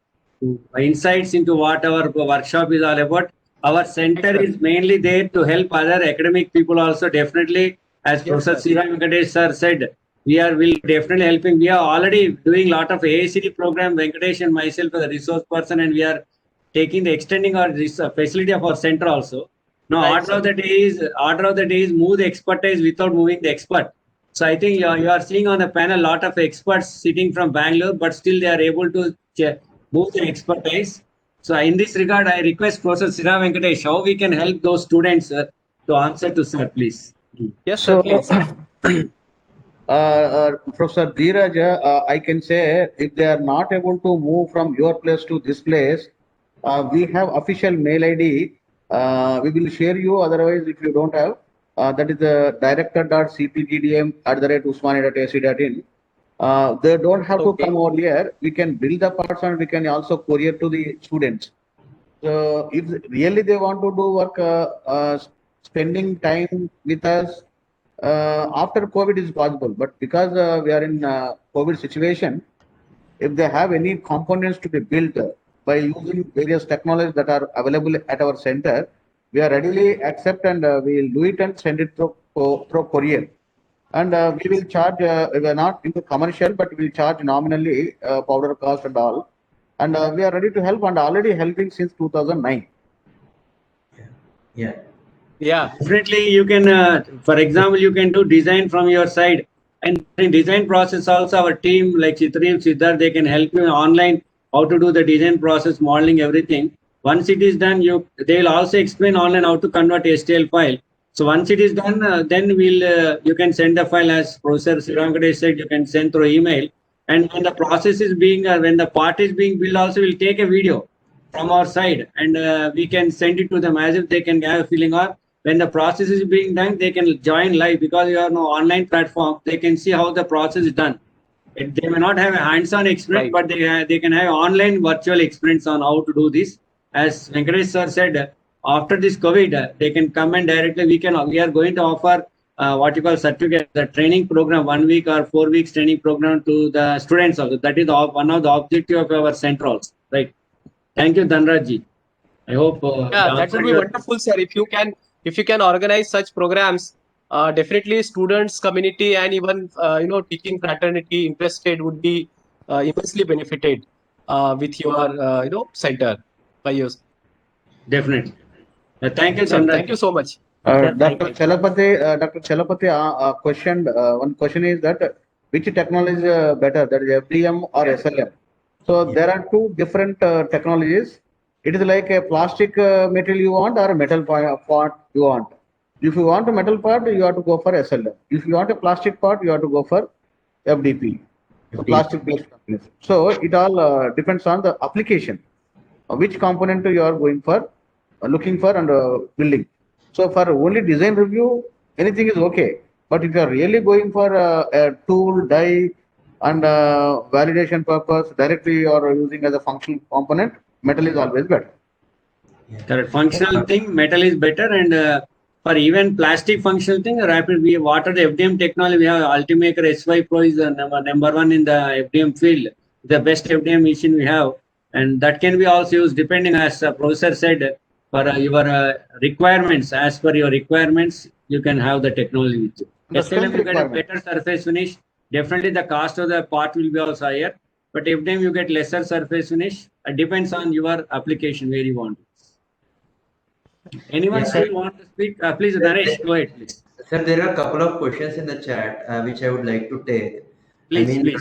insights into what our workshop is all about. Our center is mainly there to help other academic people also. Definitely, as Professor Sri Venkatesh sir said, will definitely helping. We are already doing a lot of AICD program. Venkatesh and myself are the resource person, and we are taking the extending our facility of our center also. No, Right, order of the day is move the expertise without moving the expert. So I think you are seeing on the panel a lot of experts sitting from Bangalore, but still they are able to move their expertise. So in this regard, I request Professor Sri Venkatesh how we can help those students to answer to sir, please. Yes, sir, please. Professor Dheeraj, I can say if they are not able to move from your place to this place, we have official mail ID. We will share you. Otherwise, if you don't have, that is the director.cpgdm@usmania.ac.in. They don't have to come over here. We can build the parts and we can also courier to the students. So if really they want to do work, spending time with us after COVID is possible. But because we are in COVID situation, if they have any components to be built by using various technologies that are available at our center, we are readily accept and we will do it and send it through courier. And we will charge, we are not into commercial, but we will charge nominally powder cost and all. And we are ready to help and already helping since 2009. Yeah. Yeah. Definitely, you can, for example, you can do design from your side. And in design process also, our team like Chitri, Siddhar, they can help you online how to do the design process, modeling, everything. Once it is done, they will also explain online how to convert STL file. So once it is done, then you can send the file as Professor Sri Venkatesh said, you can send through email. And when the process is being, when the part is being built, also we'll take a video from our side and we can send it to them as if they can have a feeling of when the process is being done, they can join live because you are no online platform. They can see how the process is done. They may not have a hands-on experience, but they can have online virtual experience on how to do this. As Venkatesh sir said, after this COVID, they can come and directly we are going to offer what you call certificate, the training program, 1 week or 4 weeks training program to the students also. That is one of the objective of our center also, right? Thank you, Dhanrajji. I hope. That would be wonderful, sir. If you can organize such programs, definitely students, community, and even teaching fraternity interested would be immensely benefited with your center by yours. Definitely. Thank you, sir. Thank you so much. Dr. Chalapati questioned one question is that which technology is better, that is FDM or SLM? So there are two different technologies. It is like a plastic material you want or a metal part you want. If you want a metal part, you have to go for SLM. If you want a plastic part, you have to go for FDP, plastic-based companies. So it all depends on the application, which component you are going for, looking for and building. So for only design review, anything is okay. But if you are really going for a tool, die, and validation purpose directly or using as a functional component, metal is always better. Correct. Functional thing, metal is better, and for even plastic functional thing, rapid. What are the FDM technology? We have Ultimaker SY Pro is the number one in the FDM field, the best FDM machine we have, and that can be also used depending, as Professor said, for your requirements. As per your requirements, you can have the technology with you. SLM, you get a better surface finish. Definitely, the cost of the part will be also higher. But FDM, you get lesser surface finish. It depends on your application where you want it. Anyone still want to speak? Please, Naresh, go ahead, please. Sir, there are a couple of questions in the chat which I would like to take. Please.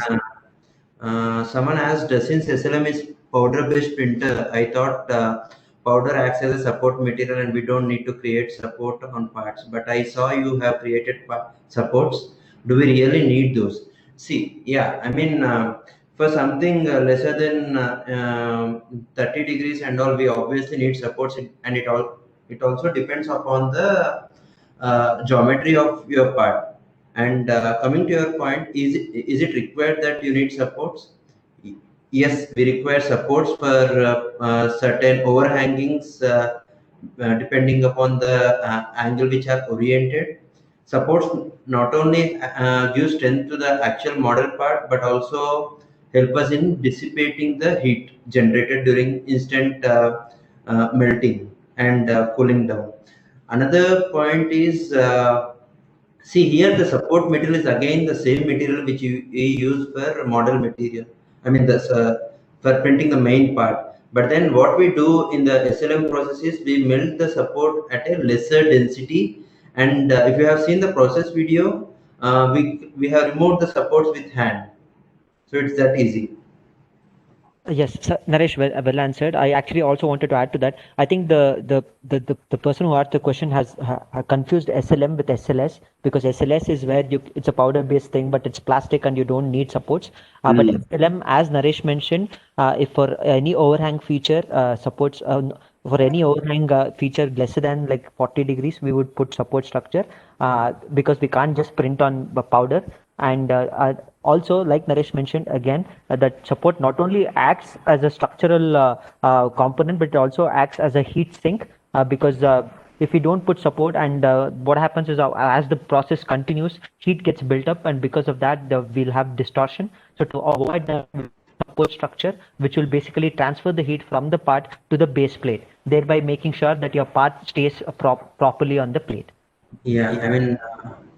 Someone asked, since SLM is powder-based printer, I thought powder acts as a support material and we don't need to create support on parts. But I saw you have created supports. Do we really need those? See, yeah, I mean, for something lesser than 30 degrees and all, we obviously need supports, and it all It also depends upon the geometry of your part. And coming to your point, is it required that you need supports? Yes, we require supports for certain overhangings depending upon the angle which are oriented. Supports not only give strength to the actual model part, but also help us in dissipating the heat generated during instant melting and cooling down. Another point is, see here the support material is again the same material which we use for model material. I mean, for printing the main part. But then what we do in the SLM process is we melt the support at a lesser density. And if you have seen the process video, we have removed the supports with hand. So it's that easy. Yes, sir, Naresh, well answered. I actually also wanted to add to that. I think the person who asked the question has confused SLM with SLS, because SLS is where it's a powder based thing, but it's plastic and you don't need supports. But SLM, as Naresh mentioned, if for any overhang feature supports for any overhang feature lesser than like 40 degrees, we would put support structure because we can't just print on powder. And also, like Naresh mentioned again, that support not only acts as a structural component, but it also acts as a heat sink because if we don't put support, and what happens is as the process continues, heat gets built up, and because of that, we'll have distortion. So to avoid the support structure, which will basically transfer the heat from the part to the base plate, thereby making sure that your part stays properly on the plate. Yeah, I mean,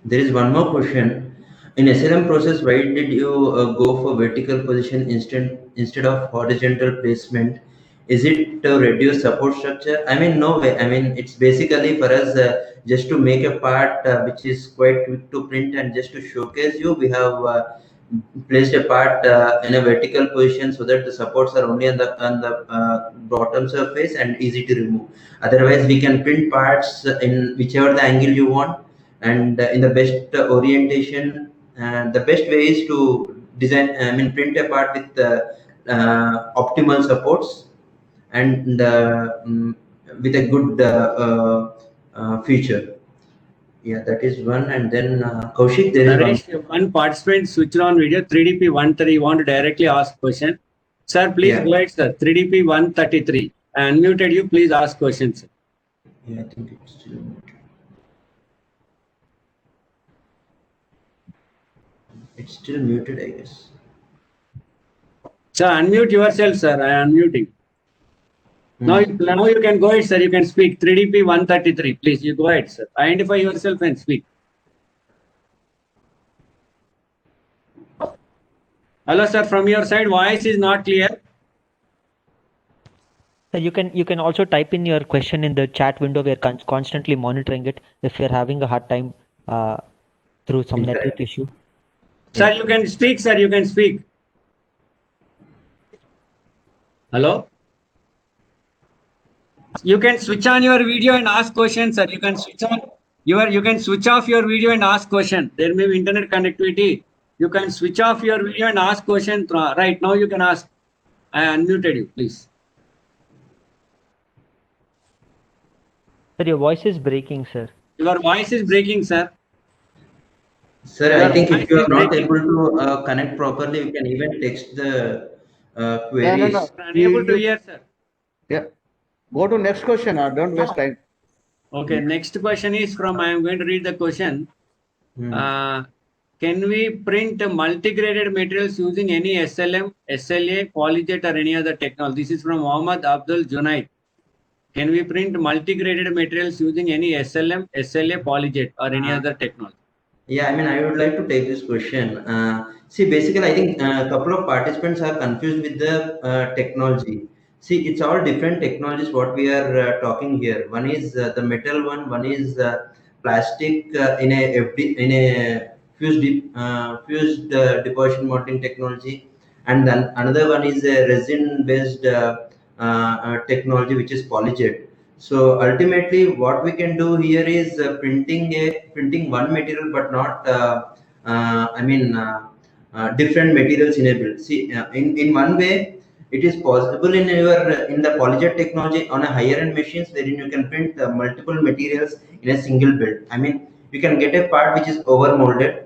there is one more question. In SLM process, why did you go for vertical position instead of horizontal placement? Is it to reduce support structure? I mean, no way. I mean, it's basically for us just to make a part which is quite quick to print, and just to showcase you, we have placed a part in a vertical position so that the supports are only on the bottom surface and easy to remove. Otherwise, we can print parts in whichever the angle you want, and in the best orientation. The best way is to design, print a part with optimal supports and with a good feature. Yeah, that is one. And then Kaushik, there is one participant switched on video 3DP 130. You want to directly ask question? Sir, please go ahead, sir. 3DP 133. I unmuted you. Please ask questions. Sir. Yeah, I think it's still muted. It's still muted, I guess. Sir, unmute yourself, sir. I am unmuting. Now you can go ahead, sir. You can speak. 3DP 133. Please, you go ahead, sir. Identify yourself and speak. Hello, sir. From your side, voice is not clear. So you can also type in your question in the chat window. We are constantly monitoring it. If you're having a hard time through some network issue. Sir, you can speak, sir. You can speak. Hello? You can switch on your video and ask questions, sir. You can switch on you can switch off your video and ask question. There may be internet connectivity. You can switch off your video and ask question. Right now you can ask. I unmuted you, please. Sir, your voice is breaking, sir. Your voice is breaking, sir. Sir, I think if you are not able to connect properly, you can even text the queries. No. Unable to hear, sir. Yeah. Go to next question. Don't waste time. Okay, next question is from, I am going to read the question. Can we print multi-graded materials using any SLM, SLA, PolyJet or any other technology? This is from Mohammad Abdul Junaid. Can we print multi-graded materials using any SLM, SLA, PolyJet or any other technology? Yeah, I mean, I would like to take this question. See, basically, I think a couple of participants are confused with the technology. See, it's all different technologies what we are talking here. One is the metal one is plastic in a fused deposition molding technology, and then another one is a resin-based technology, which is PolyJet. So ultimately, what we can do here is printing one material, but not different materials enabled. See, in one way, It is possible in the PolyJet technology on a higher end machines wherein you can print multiple materials in a single build. I mean, you can get a part which is over molded.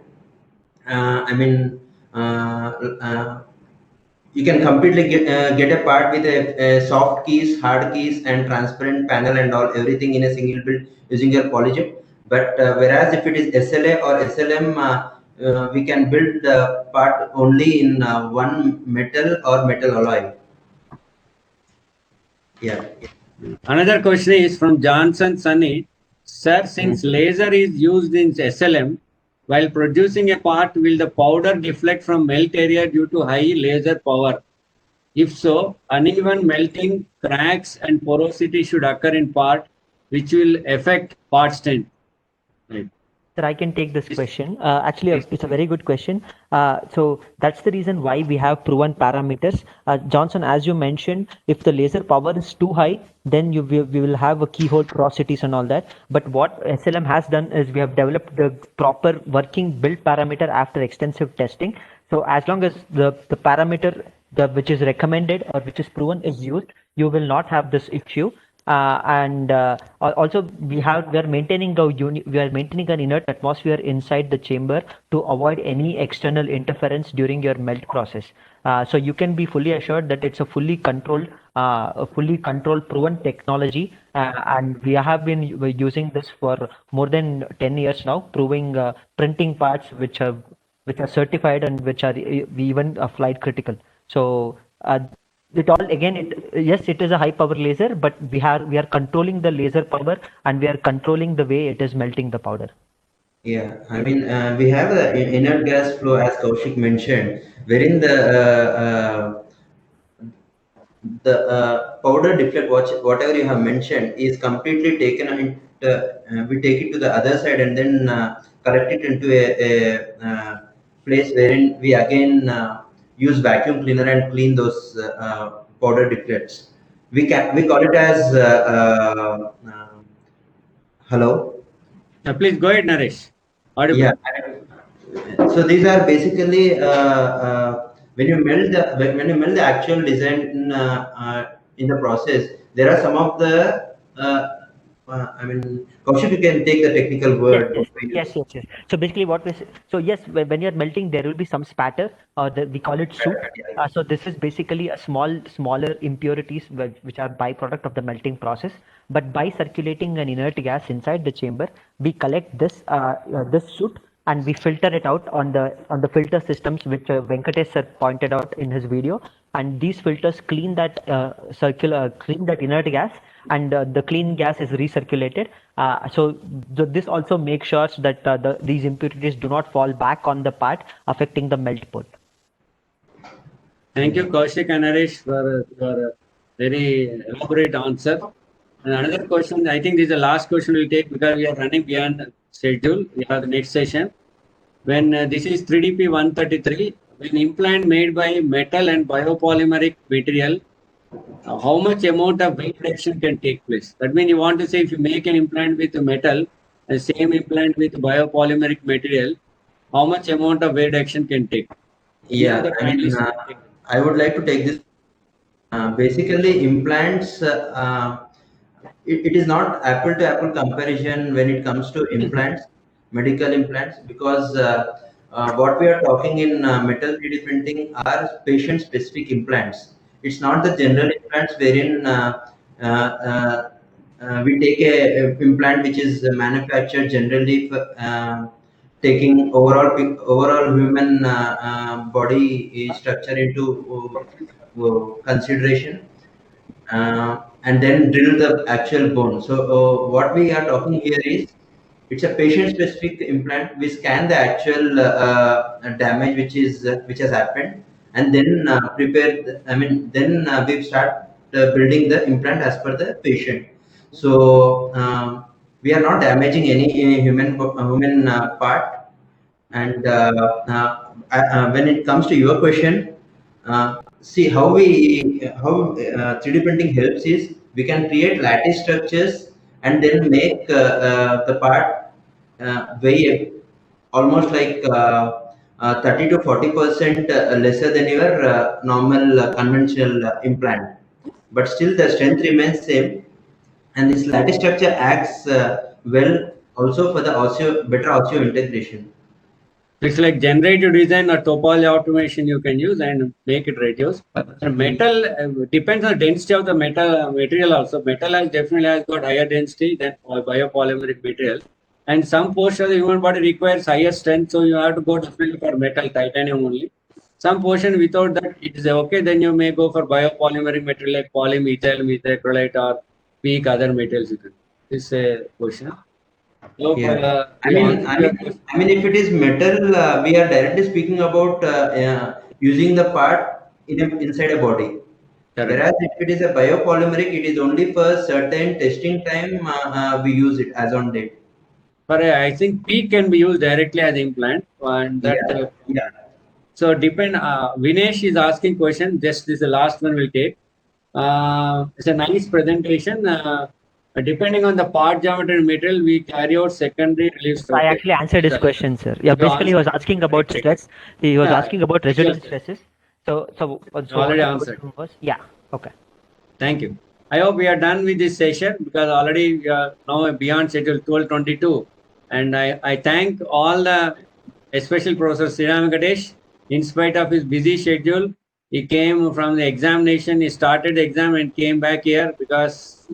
You can completely get a part with a soft keys, hard keys, and transparent panel and all, everything in a single build using your PolyJet. But whereas if it is SLA or SLM, we can build the part only in one metal or metal alloy. Yeah. Another question is from Johnson Sunny. Sir, since laser is used in SLM, while producing a part, will the powder deflect from melt area due to high laser power? If so, uneven melting, cracks, and porosity should occur in part, which will affect part strength. Right. Sir, I can take this question. Actually, it's a very good question. So that's the reason why we have proven parameters. Johnson, as you mentioned, if the laser power is too high, then we will have a keyhole porosities and all that. But what SLM has done is we have developed the proper working build parameter after extensive testing. So as long as the parameter which is recommended or which is proven is used, you will not have this issue. Also we are maintaining an inert atmosphere inside the chamber to avoid any external interference during your melt process. So you can be fully assured that it's a fully controlled proven technology, and we have been using this for more than 10 years now, proving printing parts which are certified and which are even flight critical. So it is a high power laser, but we are controlling the laser power and we are controlling the way it is melting the powder. Yeah, I mean, we have the inert gas flow, as Kaushik mentioned, wherein the powder deflect, whatever you have mentioned, is completely taken. We take it to the other side and then collect it into a place wherein we again use vacuum cleaner and clean those powder deflects. We call it as hello. Please go ahead, Naresh. Audible. Yeah. So these are basically when you melt the actual design in the process, there are some of the I mean, Kaushik, you can take the technical word. Yes. So basically when you're melting, there will be some spatter, we call it soot. So this is basically a smaller impurities which are byproduct of the melting process. But by circulating an inert gas inside the chamber, we collect this soot and we filter it out on the filter systems which Venkatesh sir pointed out in his video. And these filters clean that inert gas, and the clean gas is recirculated. So this also makes sure that these impurities do not fall back on the part, affecting the melt point. Thank you, Kaushik and Naresh, for your very elaborate answer. And another question, I think this is the last question we'll take because we are running beyond schedule. We have the next session. When this is 3DP 133, when implant made by metal and biopolymeric material, how much amount of weight reduction can take place? That means you want to say if you make an implant with metal, the same implant with biopolymeric material, how much amount of weight reduction can take? Yeah, I would like to take this. Basically, implants, it is not apple to apple comparison when it comes to implants, medical implants, because what we are talking in metal 3D printing are patient specific implants. It's not the general implants wherein we take a implant which is manufactured generally for taking overall human body structure into consideration, and then drill the actual bone. So what we are talking here is it's a patient specific implant. We scan the actual damage which has happened, and then we start building the implant as per the patient. So we are not damaging any human part. And when it comes to your question, see how 3D printing helps is we can create lattice structures and then make the part weigh almost like 30 to 40% lesser than your normal conventional implant. But still the strength remains same, and this lattice structure acts well also for the better osseo integration. It's like generative design or topology automation you can use and make it reduce. Metal depends on the density of the material also. Metal definitely has got higher density than biopolymeric material. And some portion of the human body requires higher strength, so you have to go definitely for metal, titanium only. Some portion without that it is okay, then you may go for biopolymeric material like polymethyl, methacrylate or weak other materials. This is a question. So, Yeah. I mean, if it is metal, we are directly speaking about using the part inside a body. Correct. Whereas if it is a biopolymeric, it is only for certain testing time we use it as on date. But I think PEEK can be used directly as implant, and that. Yeah. So depend. Vinesh is asking question. Just this is the last one we'll take. It's a nice presentation. Depending on the part geometry and material, we carry out secondary relief. So I actually answered his question, sir. Yeah, basically he was asking about stress. He was asking about residual stresses. So already answered. Yeah. Okay. Thank you. I hope we are done with this session because already we are now beyond schedule 12:22, and I thank all the, especially Professor Sriram Venkatesh, in spite of his busy schedule. He came from the examination. He started the exam and came back here because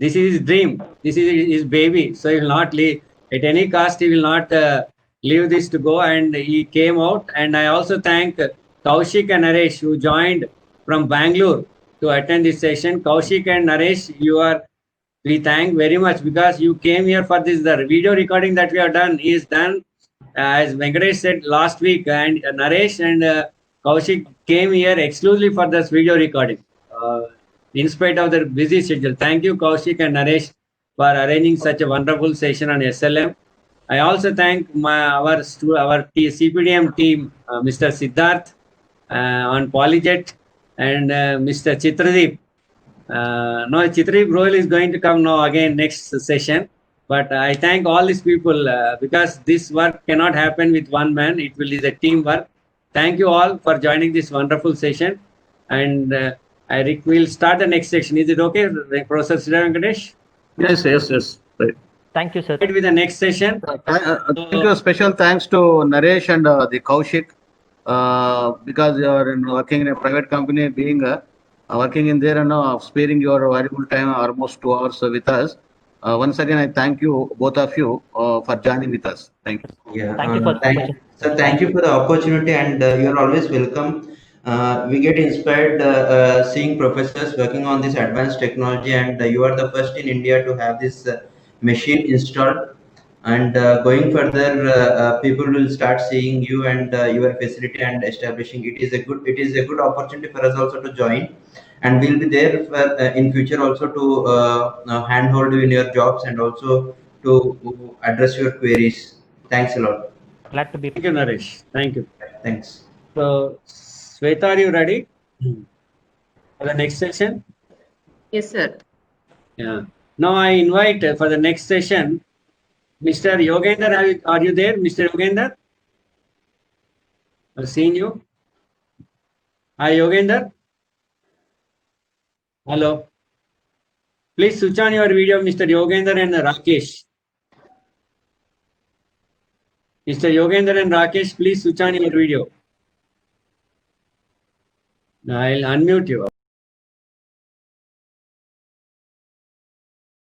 this is his dream. This is his baby. So he will not leave at any cost. He will not leave this to go. And he came out. And I also thank Kaushik and Naresh who joined from Bangalore to attend this session. Kaushik and Naresh, we thank very much because you came here for this. The video recording that we have done is done as Venkatesh said last week, and Naresh and Kaushik came here exclusively for this video recording. In spite of their busy schedule. Thank you, Kaushik and Naresh, for arranging such a wonderful session on SLM. I also thank our CPDM team, Mr. Siddharth on Polyjet and Mr. Chitradeep. No, Chitradeep role is going to come now again next session. But I thank all these people because this work cannot happen with one man. It is a teamwork. Thank you all for joining this wonderful session. And we'll start the next section. Is it okay, Professor Sriram Venkatesh? Yes. Right. Thank you, sir. With the next session. Thank you. Special thanks to Naresh and the Kaushik because you are working in a private company, being working in there and sparing your valuable time, almost 2 hours with us. Once again, I thank you, both of you, for joining with us. Thank you. Yeah. Thank you for the opportunity. So thank you for the opportunity, and you are always welcome. We get inspired seeing professors working on this advanced technology, and you are the first in India to have this machine installed. And going further, people will start seeing you and your facility and establishing. It is a good opportunity for us also to join, and we'll be there for, in future also to handhold you in your jobs and also to address your queries. Thanks a lot. Glad to be. Thank you, Naresh. Thank you. Thanks. So, Sweta, are you ready for the next session? Yes, sir. Yeah. Now I invite for the next session, Mr. Yogender. Are you there, Mr. Yogender? I've seen you. Hi, Yogender. Hello. Please switch on your video, Mr. Yogender and Rakesh. Mr. Yogender and Rakesh, please switch on your video. I'll unmute you.